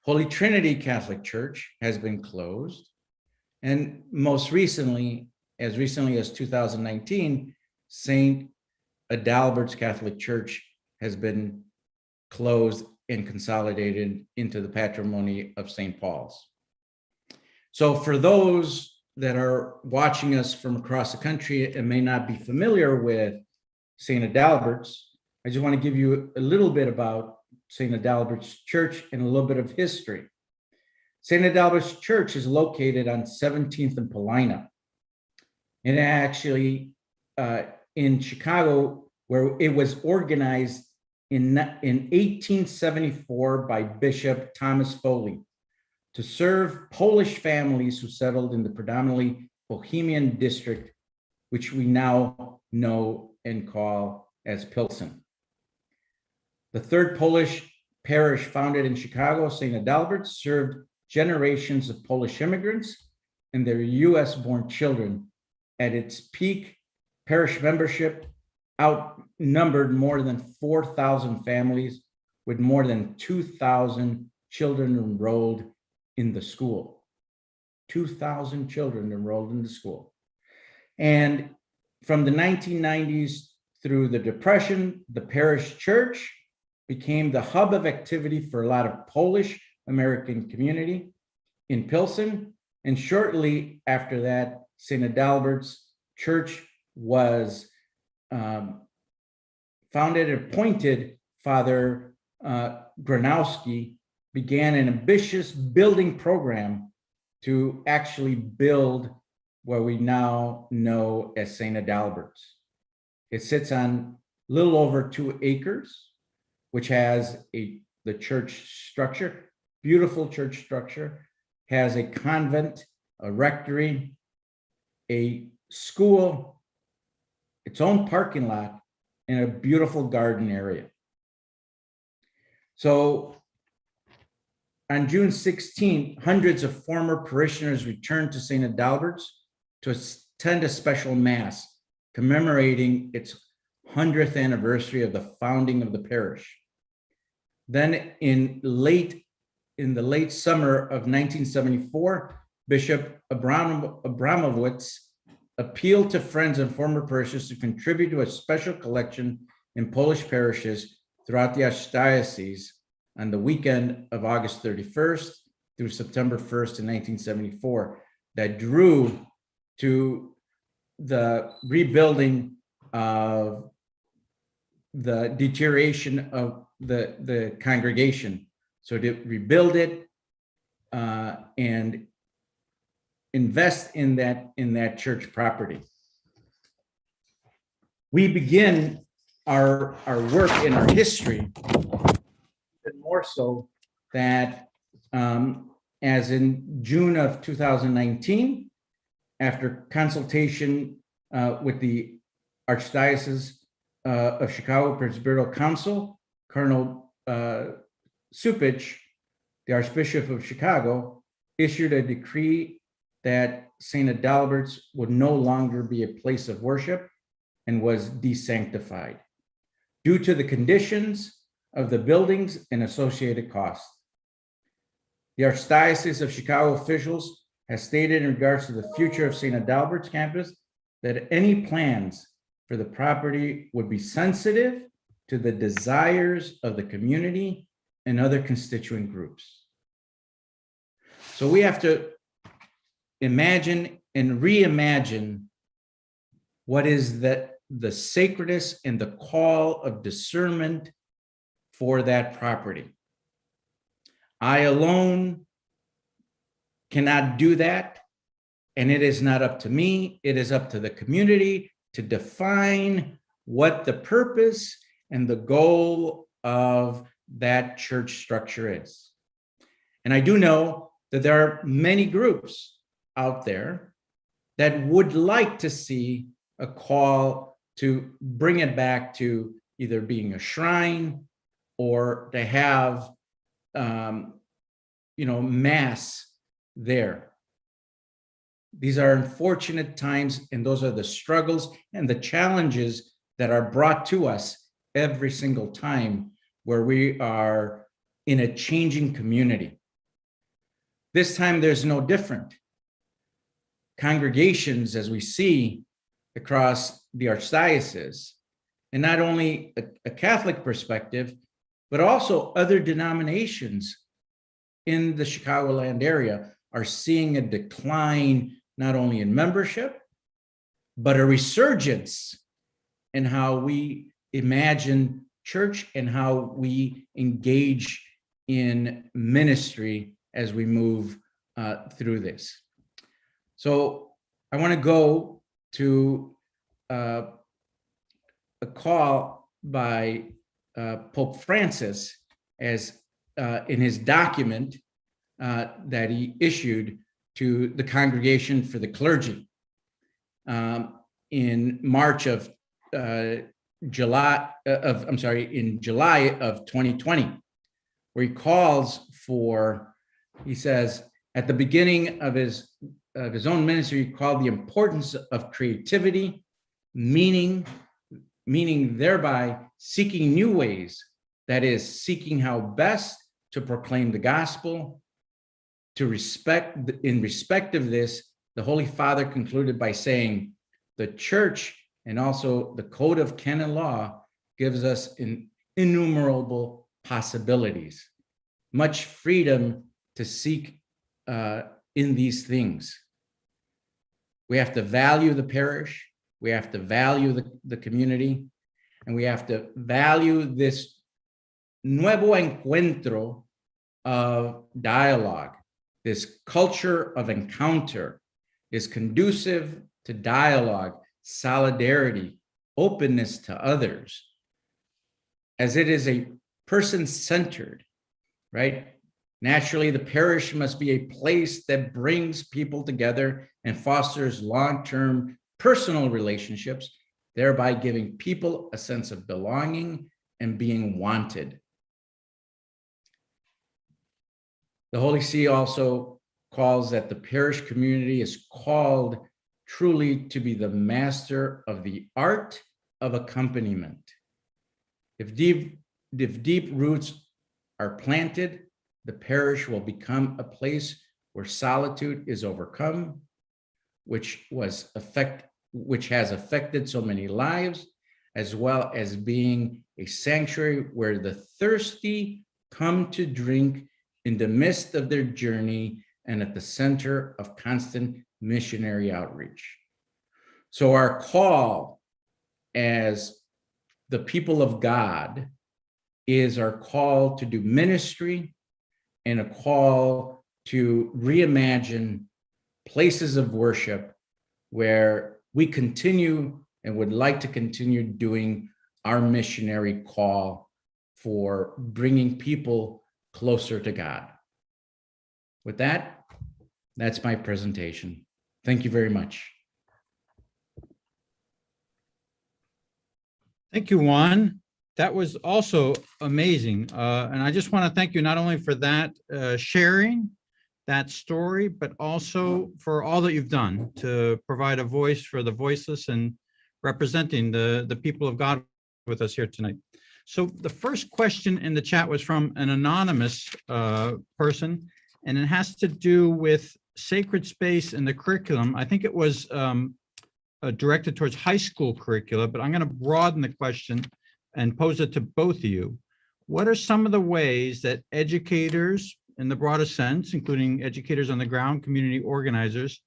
Holy Trinity Catholic Church has been closed. And most recently as 2019, St. Adalbert's Catholic Church has been closed and consolidated into the patrimony of St. Paul's. So for those that are watching us from across the country and may not be familiar with St. Adalbert's, I just want to give you a little bit about St. Adalbert's Church and a little bit of history. St. Adalbert's Church is located on 17th and Paulina. It actually, in Chicago, where it was organized in 1874 by Bishop Thomas Foley to serve Polish families who settled in the predominantly Bohemian district, which we now know and call as Pilsen. The third Polish parish founded in Chicago, St. Adalbert, served generations of Polish immigrants and their US-born children. At its peak, parish membership outnumbered more than 4,000 families, with more than 2,000 children enrolled in the school. 2,000 children enrolled in the school. And from the 1990s through the Depression, the parish church became the hub of activity for a lot of Polish American community in Pilsen. And shortly after that, St. Adalbert's church was founded and appointed. Father Gronowski began an ambitious building program to actually build what we now know as St. Adalbert's. It sits on a little over 2 acres, which has the church structure, beautiful church structure, has a convent, a rectory, a school, its own parking lot, and a beautiful garden area. So on June 16th, hundreds of former parishioners returned to St. Adalbert's to attend a special mass commemorating its 100th anniversary of the founding of the parish. Then in the late summer of 1974, Bishop Abramowitz appealed to friends and former parishioners to contribute to a special collection in Polish parishes throughout the Archdiocese on the weekend of August 31st through September 1st in 1974 that drew to the rebuilding of the deterioration of the congregation. So to rebuild it and invest in that church property. We begin our work in our history, even more so that as in June of 2019, after consultation with the Archdiocese of Chicago Presbyteral Council, Cardinal Supich, the Archbishop of Chicago, issued a decree that St. Adalbert's would no longer be a place of worship and was desanctified due to the conditions of the buildings and associated costs. The Archdiocese of Chicago officials has stated in regards to the future of St. Adalbert's campus that any plans for the property would be sensitive to the desires of the community and other constituent groups. So we have to imagine and reimagine what is the sacredness and the call of discernment for that property. I alone cannot do that, and it is not up to me. It is up to the community to define what the purpose and the goal of that church structure is. And I do know that there are many groups out there that would like to see a call to bring it back to either being a shrine or to have, mass there. These are unfortunate times, and those are the struggles and the challenges that are brought to us every single time where we are in a changing community. This time, there's no different. Congregations, as we see across the Archdiocese, and not only a Catholic perspective, but also other denominations in the Chicagoland area are seeing a decline, not only in membership, but a resurgence in how we imagine church and how we engage in ministry as we move through this. So I want to go to a call by Pope Francis as in his document that he issued to the Congregation for the Clergy in July of 2020, where he calls for, he says, at the beginning of his own ministry, he called the importance of creativity, meaning thereby seeking new ways, that is, seeking how best to proclaim the gospel. In respect of this, the Holy Father concluded by saying, the church and also the code of canon law gives us innumerable possibilities, much freedom to seek in these things. We have to value the parish, we have to value the community, and we have to value this nuevo encuentro of dialogue. This culture of encounter is conducive to dialogue, solidarity, openness to others, as it is a person-centered, right? Naturally, the parish must be a place that brings people together and fosters long-term personal relationships, thereby giving people a sense of belonging and being wanted. The Holy See also calls that the parish community is called truly to be the master of the art of accompaniment. If deep roots are planted, the parish will become a place where solitude is overcome, which has affected so many lives, as well as being a sanctuary where the thirsty come to drink in the midst of their journey and at the center of constant missionary outreach. So our call as the people of God is our call to do ministry and a call to reimagine places of worship where we continue and would like to continue doing our missionary call for bringing people closer to God. With that, that's my presentation. Thank you very much. Thank you, Juan. That was also amazing. And I just want to thank you not only for that sharing that story, but also for all that you've done to provide a voice for the voiceless and representing the people of God with us here tonight. So the first question in the chat was from an anonymous person, and it has to do with sacred space in the curriculum. I think it was directed towards high school curricula, but I'm going to broaden the question and pose it to both of you. What are some of the ways that educators, in the broadest sense, including educators on the ground, community organizers,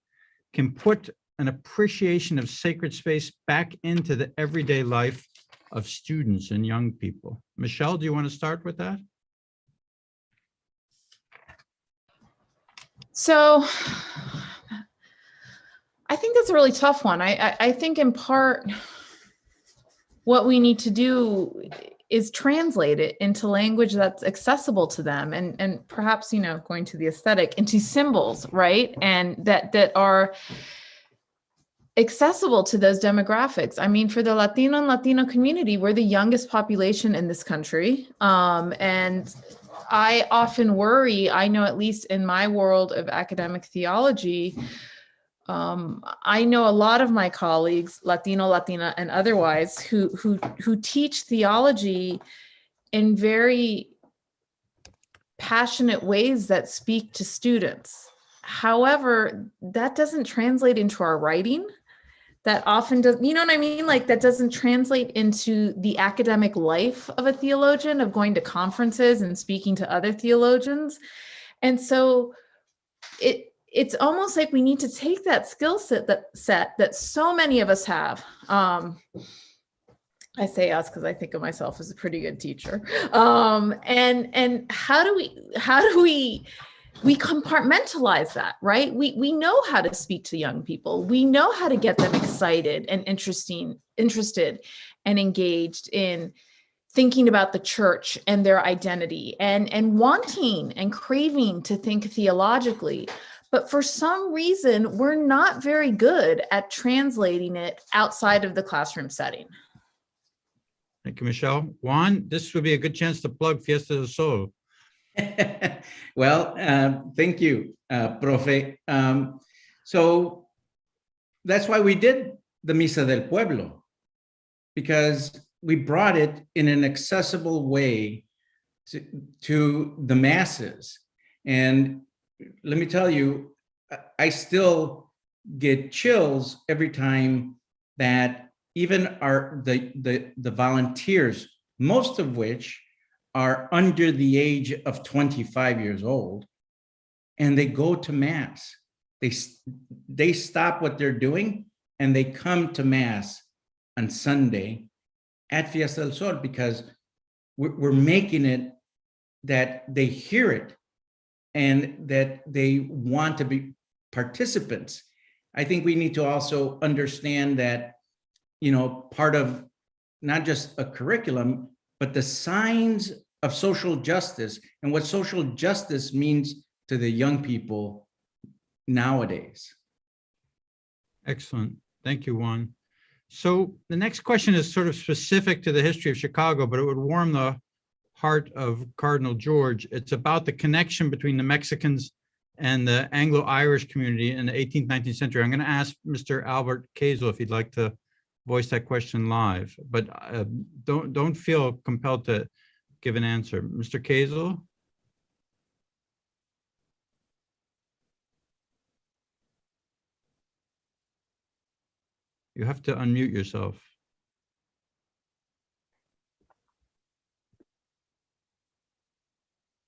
can put an appreciation of sacred space back into the everyday life of students and young people? Michelle, do you want to start with that? So I think that's a really tough one. I think in part what we need to do is translate it into language that's accessible to them, and perhaps, you know, going to the aesthetic, into symbols, right? And that are accessible to those demographics. I mean, for the Latino and Latino community, we're the youngest population in this country. And I often worry, I know at least in my world of academic theology, I know a lot of my colleagues, Latino, Latina, and otherwise, who teach theology in very passionate ways that speak to students. However, that doesn't translate into our writing. That often does, you know what I mean? Like, that doesn't translate into the academic life of a theologian, of going to conferences and speaking to other theologians. And so it's almost like we need to take that skill set that so many of us have. I say us because I think of myself as a pretty good teacher. And how do we we compartmentalize that, right? We know how to speak to young people. We know how to get them excited and interested and engaged in thinking about the church and their identity and wanting and craving to think theologically. But for some reason, we're not very good at translating it outside of the classroom setting. Thank you, Michelle. Juan, this would be a good chance to plug Fiesta del Sol. Well, thank you, Profe. So that's why we did the Misa del Pueblo, because we brought it in an accessible way to the masses. And let me tell you, I still get chills every time that even the volunteers, most of which are under the age of 25 years old, and they go to Mass. They stop what they're doing and they come to Mass on Sunday at Fiesta del Sol, because we're making it that they hear it and that they want to be participants. I think we need to also understand that, you know, part of not just a curriculum, but the signs of social justice and what social justice means to the young people nowadays. Excellent. Thank you, Juan. So the next question is sort of specific to the history of Chicago, but it would warm the heart of Cardinal George. It's about the connection between the Mexicans and the Anglo-Irish community in the 18th, 19th century. I'm going to ask Mr. Adalbert Kazel if he'd like to voice that question live, but don't feel compelled to give an answer. Mr. Kazel? You have to unmute yourself.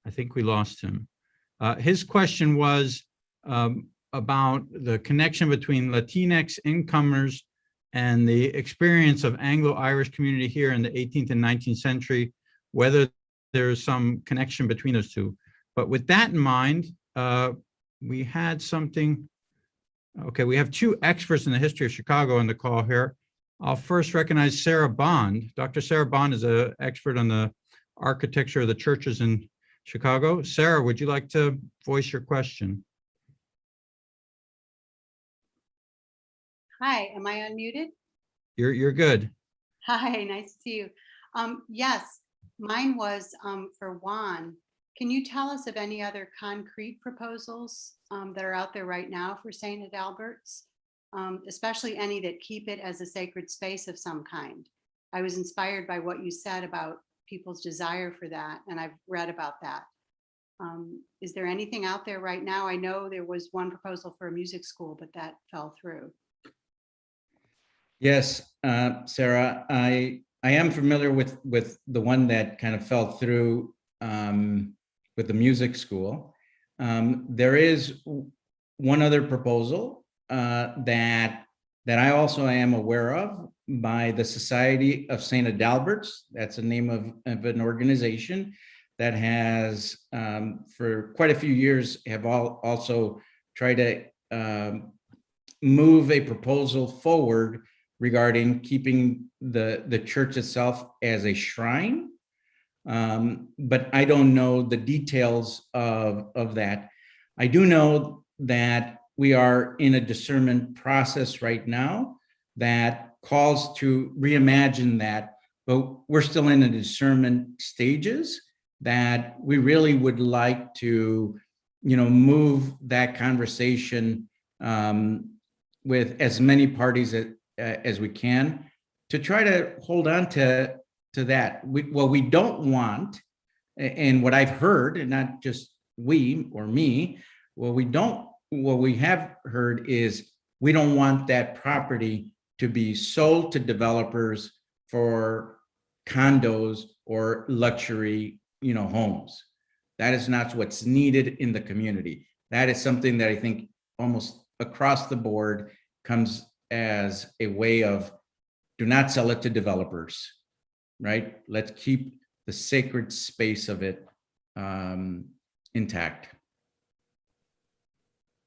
I think we lost him. His question was about the connection between Latinx incomers and the experience of Anglo-Irish community here in the 18th and 19th century, whether there's some connection between those two. But with that in mind, we had something. Okay, we have two experts in the history of Chicago on the call here. I'll first recognize Sarah Bond. Dr. Sarah Bond is an expert on the architecture of the churches in Chicago. Sarah, would you like to voice your question? Hi, am I unmuted? You're good. Hi, nice to see you. Yes, mine was for Juan. Can you tell us of any other concrete proposals that are out there right now for St. Adalbert's, especially any that keep it as a sacred space of some kind? I was inspired by what you said about people's desire for that, and I've read about that. Is there anything out there right now? I know there was one proposal for a music school, but that fell through. Yes, Sarah, I am familiar with the one that kind of fell through with the music school. There is one other proposal that I also am aware of by the Society of St. Adalbert's. That's the name of an organization that has for quite a few years have also tried to move a proposal forward regarding keeping the church itself as a shrine. But I don't know the details of that. I do know that we are in a discernment process right now that calls to reimagine that, but we're still in the discernment stages that we really would like to, move that conversation with as many parties as we can to try to hold on to that. What we don't want, and what I've heard, and not just we or me, what we have heard is we don't want that property to be sold to developers for condos or luxury, homes. That is not what's needed in the community. That is something that I think almost across the board comes as a way of do not sell it to developers, right? Let's keep the sacred space of it intact.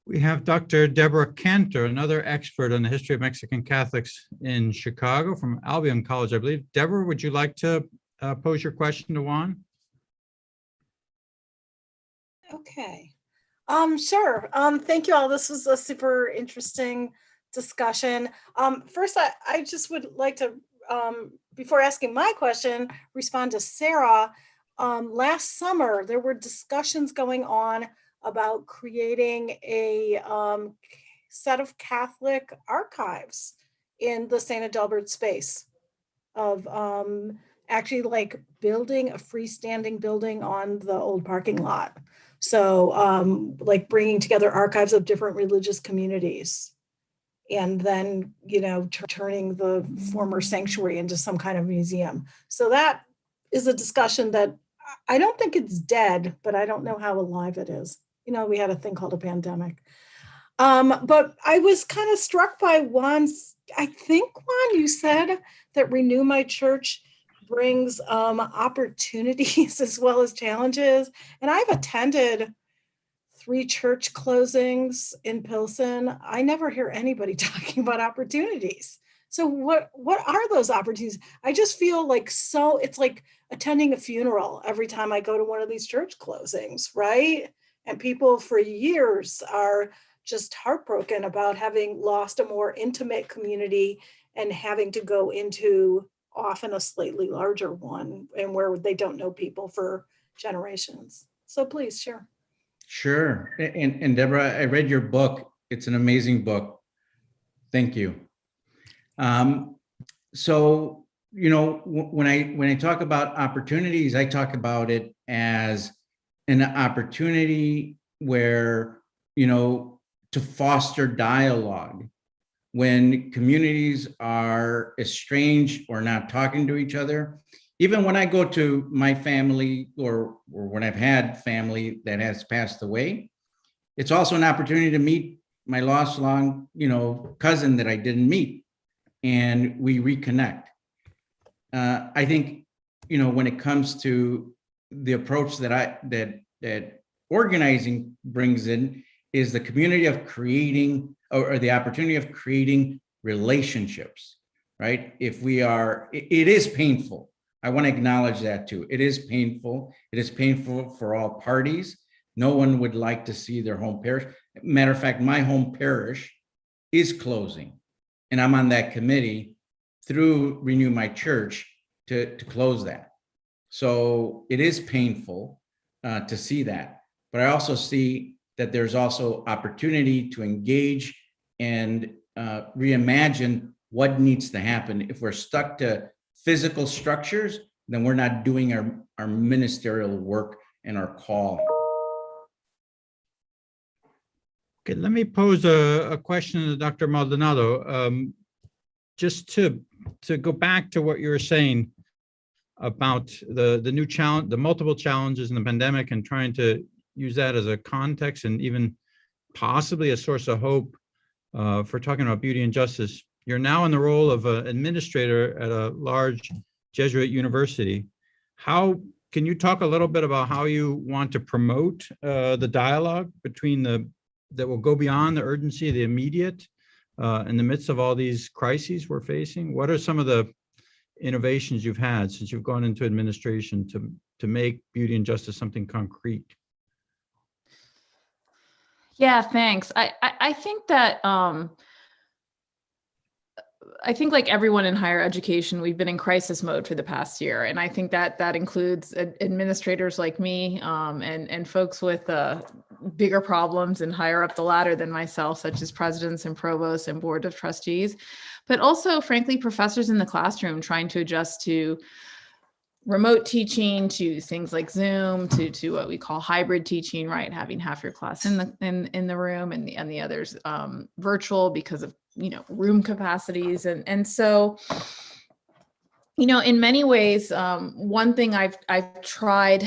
We have Dr. Deborah Cantor, another expert on the history of Mexican Catholics in Chicago from Albion College, I believe. Deborah, would you like to pose your question to Juan? Okay. Sure. Thank you all. This was a super interesting discussion. First, I just would like to, before asking my question, respond to Sarah. Last summer, there were discussions going on about creating a set of Catholic archives in the St. Adalbert space of actually like building a freestanding building on the old parking lot. So like bringing together archives of different religious communities and then, you know, turning the former sanctuary into some kind of museum. So that is a discussion that I don't think it's dead, but I don't know how alive it is. You know, we had a thing called a pandemic. But I was kind of struck by Juan's, I think, Juan, you said that Renew My Church brings opportunities as well as challenges. And I've attended 3 church closings in Pilsen. I never hear anybody talking about opportunities. So what are those opportunities? I just feel like it's like attending a funeral every time I go to one of these church closings, right? And people for years are just heartbroken about having lost a more intimate community and having to go into often a slightly larger one and where they don't know people for generations. So please share. Sure. And Deborah, I read your book. It's an amazing book. Thank you. So, you know, when I talk about opportunities, I talk about it as an opportunity where, you know, to foster dialogue when communities are estranged or not talking to each other. Even when I go to my family or when I've had family that has passed away, it's also an opportunity to meet my lost long, you know, cousin that I didn't meet, and we reconnect. I think, you know, when it comes to the approach that organizing brings in is the community of creating or the opportunity of creating relationships, right? If we are, it is painful. I want to acknowledge that too. It is painful. It is painful for all parties. No one would like to see their home parish. Matter of fact, my home parish is closing, and I'm on that committee through Renew My Church to close that. So it is painful to see that, but I also see that there's also opportunity to engage and reimagine what needs to happen. If we're stuck to physical structures, then we're not doing our ministerial work and our call. Okay, let me pose a question to Dr. Maldonado. Just to go back to what you were saying about the new challenge, the multiple challenges in the pandemic, and trying to use that as a context and even possibly a source of hope for talking about beauty and justice. You're now in the role of an administrator at a large Jesuit university. How can you talk a little bit about how you want to promote the dialogue between that will go beyond the urgency of the immediate in the midst of all these crises we're facing? What are some of the innovations you've had since you've gone into administration to make beauty and justice something concrete? Yeah, thanks. I think that I think like everyone in higher education, we've been in crisis mode for the past year. And I think that includes administrators like me and folks with bigger problems and higher up the ladder than myself, such as presidents and provosts and board of trustees, but also, frankly, professors in the classroom trying to adjust to remote teaching, to things like Zoom, to what we call hybrid teaching, right? Having half your class in the room and the others virtual because of, you know, room capacities. And so, you know, in many ways, one thing I've tried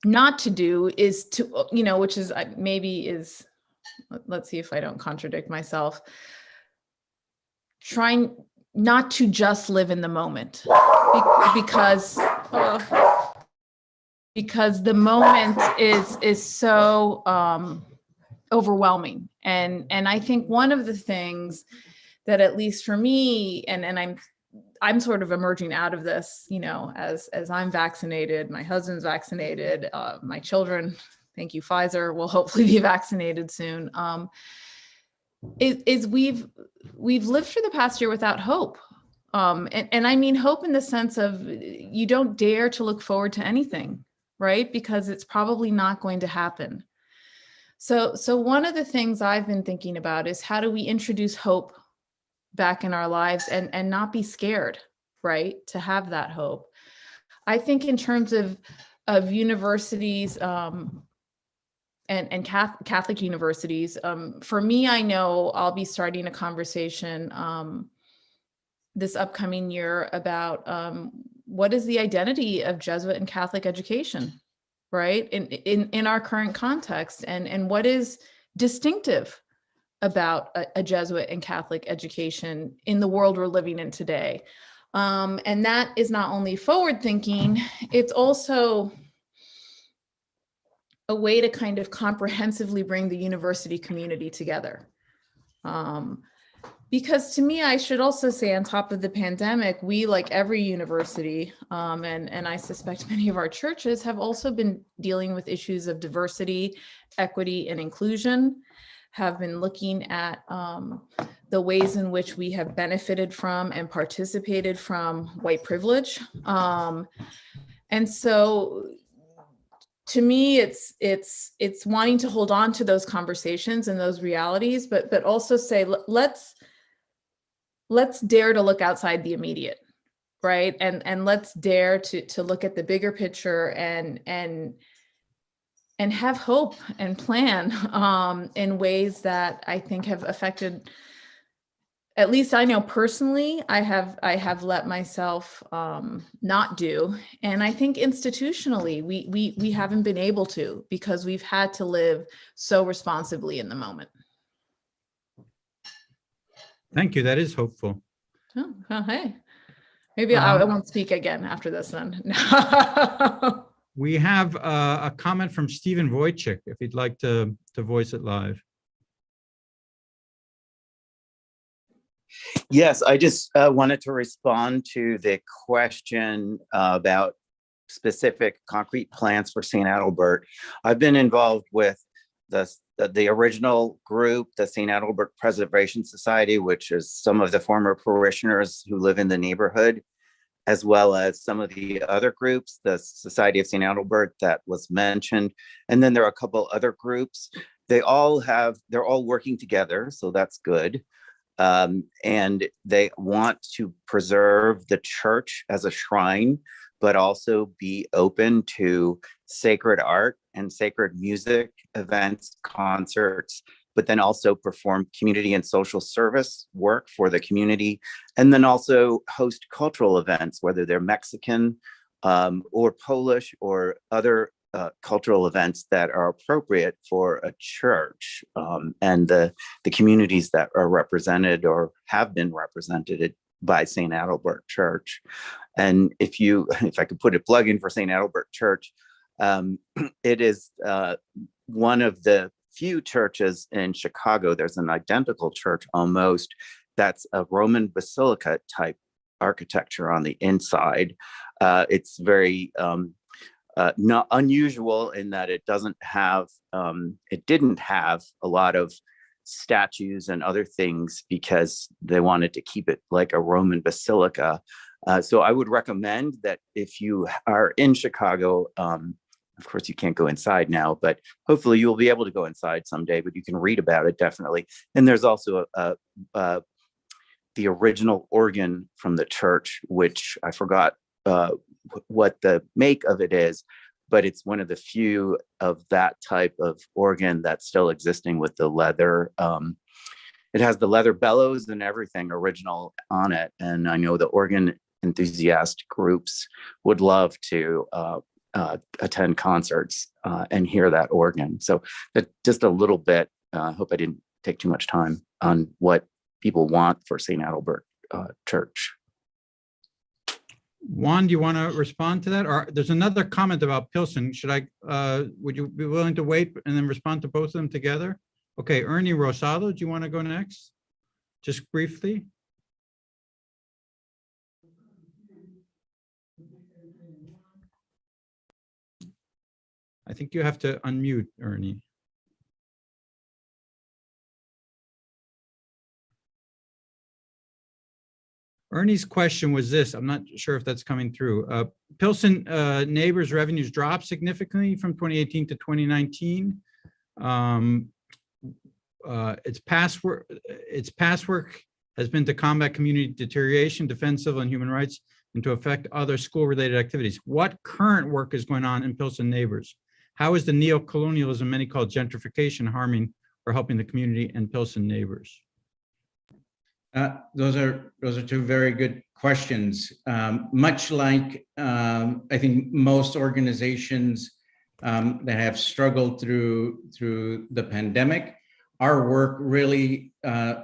not to do is to, you know, which is maybe is, let's see if I don't contradict myself, trying not to just live in the moment because because the moment is so overwhelming. And I think one of the things that, at least for me, and I'm sort of emerging out of this, you know, as I'm vaccinated, my husband's vaccinated, my children, thank you, Pfizer, will hopefully be vaccinated soon. Is we've lived for the past year without hope. And I mean hope in the sense of you don't dare to look forward to anything, right? Because it's probably not going to happen. So one of the things I've been thinking about is, how do we introduce hope back in our lives and not be scared, right? To have that hope. I think in terms of universities, and Catholic universities, for me, I know I'll be starting a conversation this upcoming year about what is the identity of Jesuit and Catholic education, right? In our current context, and what is distinctive about a Jesuit and Catholic education in the world we're living in today. And that is not only forward thinking, it's also a way to kind of comprehensively bring the university community together. Because to me, I should also say, on top of the pandemic, we, like every university, and I suspect many of our churches, have also been dealing with issues of diversity, equity, and inclusion, have been looking at the ways in which we have benefited from and participated from white privilege. And so to me, it's wanting to hold on to those conversations and those realities, but also say, let's dare to look outside the immediate, right? And let's dare to look at the bigger picture and have hope and plan in ways that I think have affected, at least I know personally, I have let myself not do. And I think institutionally, we haven't been able to, because we've had to live so responsibly in the moment. Thank you. That is hopeful. Oh, well, hey, maybe I won't speak again after this then. We have a comment from Stephen Wojcik, if he'd like to voice it live. Yes, I just wanted to respond to the question about specific concrete plans for St. Adalbert. I've been involved with the original group, the St. Adalbert Preservation Society, which is some of the former parishioners who live in the neighborhood, as well as some of the other groups, the Society of St. Adalbert that was mentioned. And then there are a couple other groups. They're all working together, so that's good. And they want to preserve the church as a shrine, but also be open to sacred art and sacred music events, concerts, but then also perform community and social service work for the community, and then also host cultural events, whether they're Mexican or Polish or other cultural events that are appropriate for a church and the communities that are represented or have been represented by St. Adalbert Church. And if I could put a plug in for St. Adalbert Church, it is one of the few churches in Chicago. There's an identical church almost that's a Roman basilica type architecture on the inside. It's very not unusual in that it didn't have a lot of statues and other things because they wanted to keep it like a Roman basilica. So I would recommend that if you are in Chicago, of course you can't go inside now, but hopefully you'll be able to go inside someday, but you can read about it definitely. And there's also the original organ from the church, which I forgot what the make of it is, but it's one of the few of that type of organ that's still existing with the leather. It has the leather bellows and everything original on it. And I know the organ enthusiast groups would love to attend concerts and hear that organ. So just a little bit, I hope I didn't take too much time on what people want for St. Adalbert Church. Juan, do you want to respond to that? Or there's another comment about Pilsen. Should I, would you be willing to wait and then respond to both of them together? Okay, Ernie Rosado, do you want to go next? Just briefly. I think you have to unmute, Ernie. Ernie's question was this, I'm not sure if that's coming through. Pilsen neighbors revenues dropped significantly from 2018 to 2019. Its past work has been to combat community deterioration, defend civil and human rights, and to affect other school-related activities. What current work is going on in Pilsen neighbors? How is the neo-colonialism many call gentrification harming or helping the community and Pilsen neighbors? Those are two very good questions. Much like I think most organizations that have struggled through the pandemic, our work really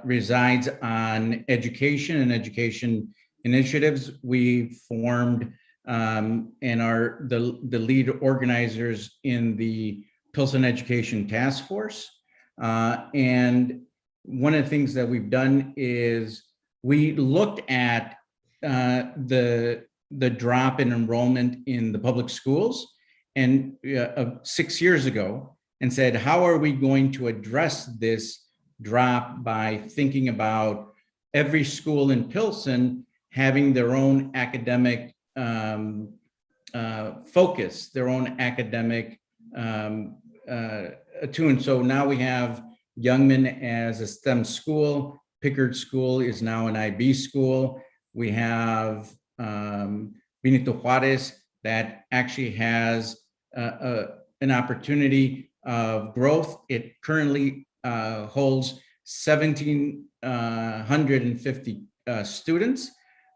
resides on education and education initiatives. We formed and are the lead organizers in the Pilsen Education Task Force. And one of the things that we've done is we looked at the drop in enrollment in the public schools and 6 years ago and said, how are we going to address this drop by thinking about every school in Pilsen having their own academic focus, their own academic attune. So now we have Youngman as a STEM school. Pickard School is now an IB school. We have Benito Juarez that actually has an opportunity of growth. It currently holds 1,750 students,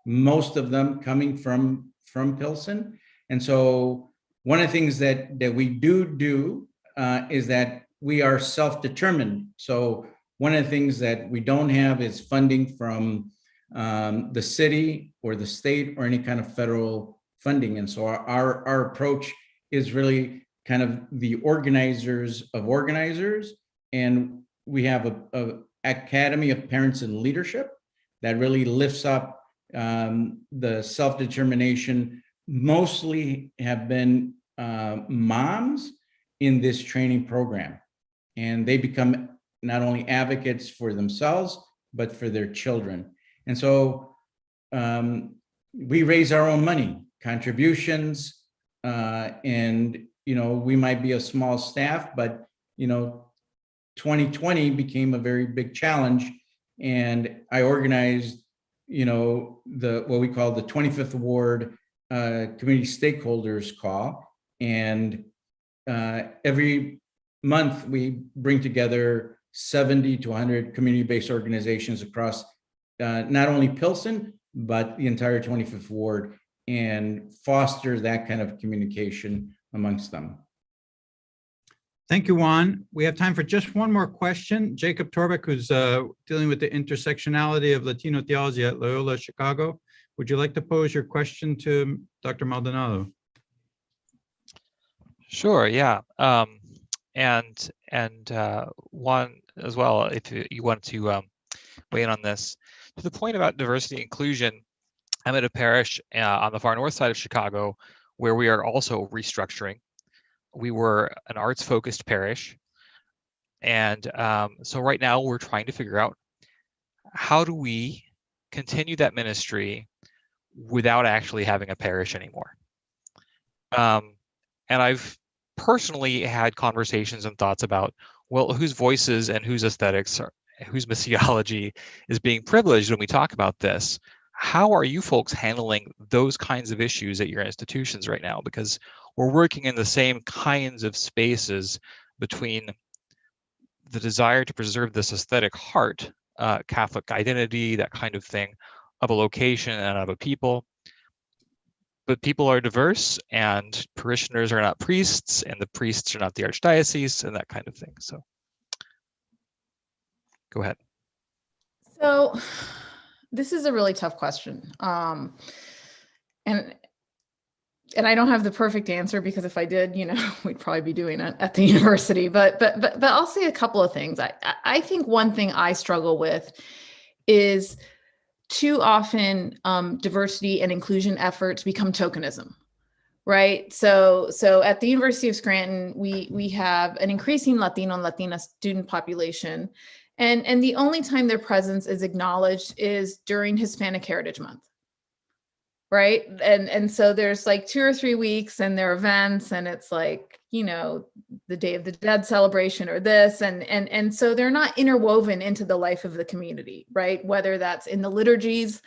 most of them coming from Pilsen. And so one of the things that we do is that we are self-determined. So one of the things that we don't have is funding from the city or the state or any kind of federal funding. And so our approach is really kind of the organizers of organizers. And we have a Academy of Parents and Leadership that really lifts up the self-determination. Mostly have been moms in this training program. And they become not only advocates for themselves, but for their children. And so we raise our own money, contributions, and we might be a small staff, but 2020 became a very big challenge. And I organized, what we call the 25th Ward Community Stakeholders Call. And every month we bring together 70 to 100 community-based organizations across not only Pilsen, but the entire 25th Ward, and foster that kind of communication amongst them. Thank you, Juan. We have time for just one more question. Jacob Torbeck, who's dealing with the intersectionality of Latino theology at Loyola Chicago. Would you like to pose your question to Dr. Maldonado? Sure, yeah. And Juan as well, if you want to weigh in on this. To the point about diversity and inclusion, I'm at a parish on the far north side of Chicago where we are also restructuring. We were an arts-focused parish. And so right now we're trying to figure out how do we continue that ministry without actually having a parish anymore. And I've personally had conversations and thoughts about, well, whose voices and whose aesthetics, whose missiology is being privileged when we talk about this. How are you folks handling those kinds of issues at your institutions right now? Because we're working in the same kinds of spaces between the desire to preserve this aesthetic heart, Catholic identity, that kind of thing, of a location and of a people. But people are diverse and parishioners are not priests and the priests are not the archdiocese and that kind of thing. So go ahead. So this is a really tough question. and I don't have the perfect answer, because if I did, we'd probably be doing it at the university. But I'll say a couple of things. I think one thing I struggle with is too often diversity and inclusion efforts become tokenism, right? So at the University of Scranton, we have an increasing Latino and Latina student population, and the only time their presence is acknowledged is during Hispanic Heritage Month. Right. And so there's like 2 or 3 weeks and there are events, and it's like, the Day of the Dead celebration or this. And so they're not interwoven into the life of the community, right? Whether that's in the liturgies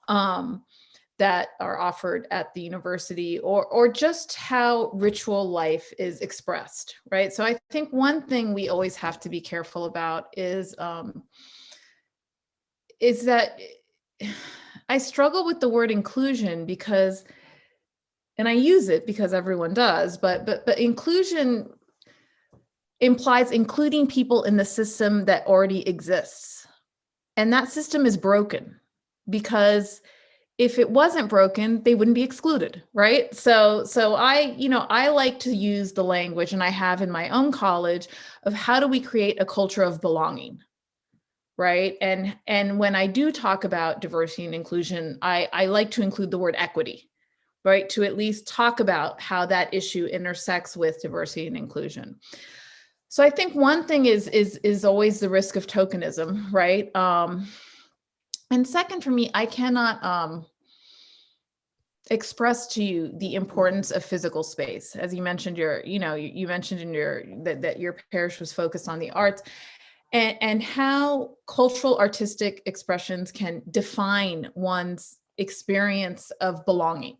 that are offered at the university, or just how ritual life is expressed, right? So I think one thing we always have to be careful about is that I struggle with the word inclusion because, and I use it because everyone does, but inclusion implies including people in the system that already exists. And that system is broken, because if it wasn't broken, they wouldn't be excluded, right? So I like to use the language, and I have in my own college, of how do we create a culture of belonging? Right. And when I do talk about diversity and inclusion, I like to include the word equity, right? To at least talk about how that issue intersects with diversity and inclusion. So I think one thing is always the risk of tokenism, right? And second, for me, I cannot express to you the importance of physical space. As you mentioned, you mentioned in that your parish was focused on the arts. And how cultural artistic expressions can define one's experience of belonging,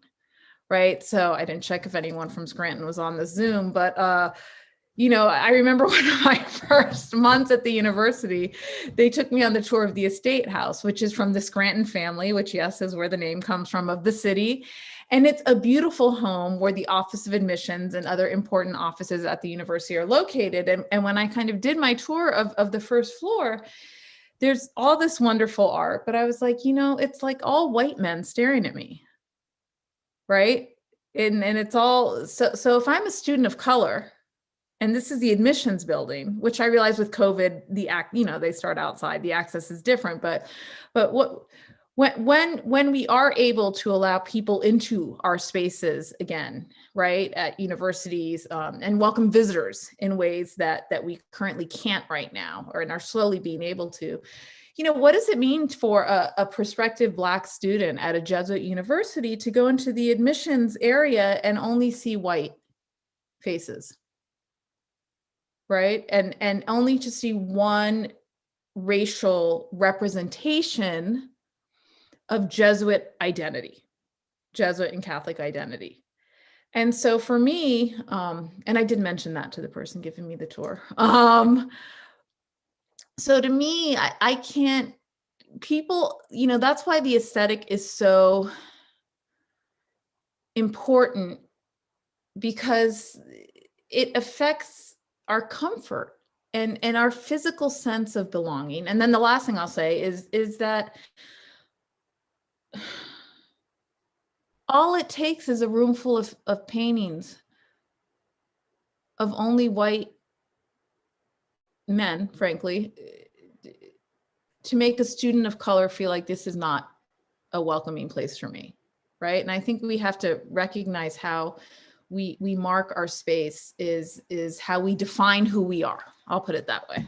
right? So I didn't check if anyone from Scranton was on the Zoom, but I remember one of my first months at the university, they took me on the tour of the estate house, which is from the Scranton family, which, yes, is where the name comes from, of the city. And it's a beautiful home where the Office of Admissions and other important offices at the university are located. And when I kind of did my tour of the first floor, there's all this wonderful art, but I was like, it's like all white men staring at me, right? And it's all, so if I'm a student of color, and this is the admissions building, which I realize with COVID, they start outside, the access is different, but when we are able to allow people into our spaces again, right, at universities, and welcome visitors in ways that we currently can't right now, or are slowly being able to, what does it mean for a prospective Black student at a Jesuit university to go into the admissions area and only see white faces, right? And only to see one racial representation of Jesuit identity, Jesuit and Catholic identity. And so for me, and I did mention that to the person giving me the tour. So to me, I can't, people, that's why the aesthetic is so important, because it affects our comfort and our physical sense of belonging. And then the last thing I'll say is that all it takes is a room full of paintings of only white men, frankly, to make a student of color feel like this is not a welcoming place for me, right? And I think we have to recognize how we mark our space is how we define who we are. I'll put it that way.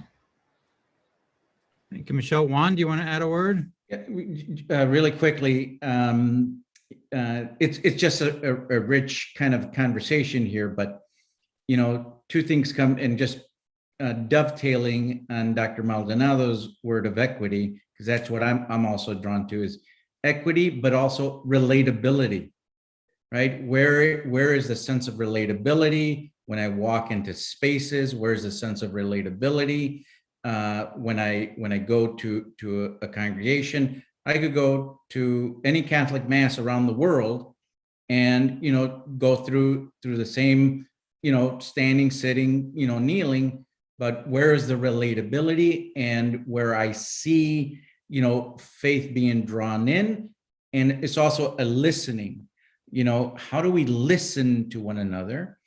Thank you, Michelle. Juan, do you want to add a word? Yeah, really quickly, it's just a rich kind of conversation here, but two things come, and just dovetailing on Dr. Maldonado's word of equity, because that's what I'm also drawn to, is equity, but also relatability, right? Where is the sense of relatability when I walk into spaces? Where's the sense of relatability when I go to a congregation? I could go to any Catholic mass around the world and go through the same standing, sitting, kneeling, but where is the relatability, and where I see faith being drawn in? And it's also a listening. how do we listen to one another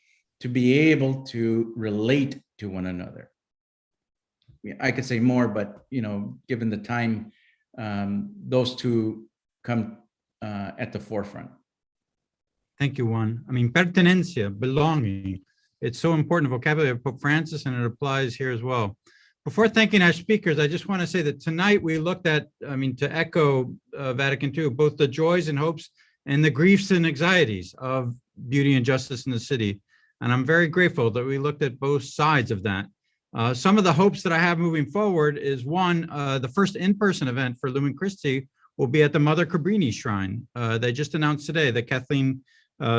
to be able to relate to one another? I could say more, but given the time, those two come at the forefront. Thank you, Juan. I mean, pertenencia, belonging. It's so important, the vocabulary of Pope Francis, and it applies here as well. Before thanking our speakers, I just want to say that tonight we looked at, to echo Vatican II, both the joys and hopes and the griefs and anxieties of beauty and justice in the city. And I'm very grateful that we looked at both sides of that. Some of the hopes that I have moving forward is one, the first in-person event for Lumen Christi will be at the Mother Cabrini Shrine. They just announced today that Kathleen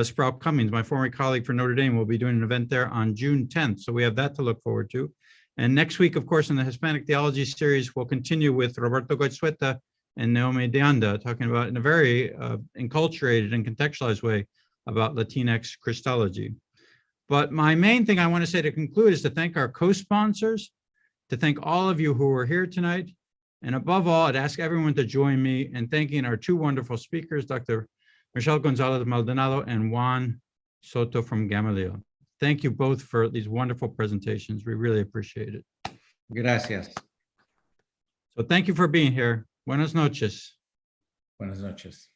Sprout Cummings, my former colleague for Notre Dame, will be doing an event there on June 10th. So we have that to look forward to. And next week, of course, in the Hispanic Theology series, we'll continue with Roberto Goizueta and Naomi de Anda, talking about in a very enculturated and contextualized way about Latinx Christology. But my main thing I want to say to conclude is to thank our co-sponsors, to thank all of you who are here tonight. And above all, I'd ask everyone to join me in thanking our two wonderful speakers, Dr. Michelle Gonzalez Maldonado and Juan Soto from Gamaliel. Thank you both for these wonderful presentations. We really appreciate it. Gracias. So thank you for being here. Buenas noches. Buenas noches.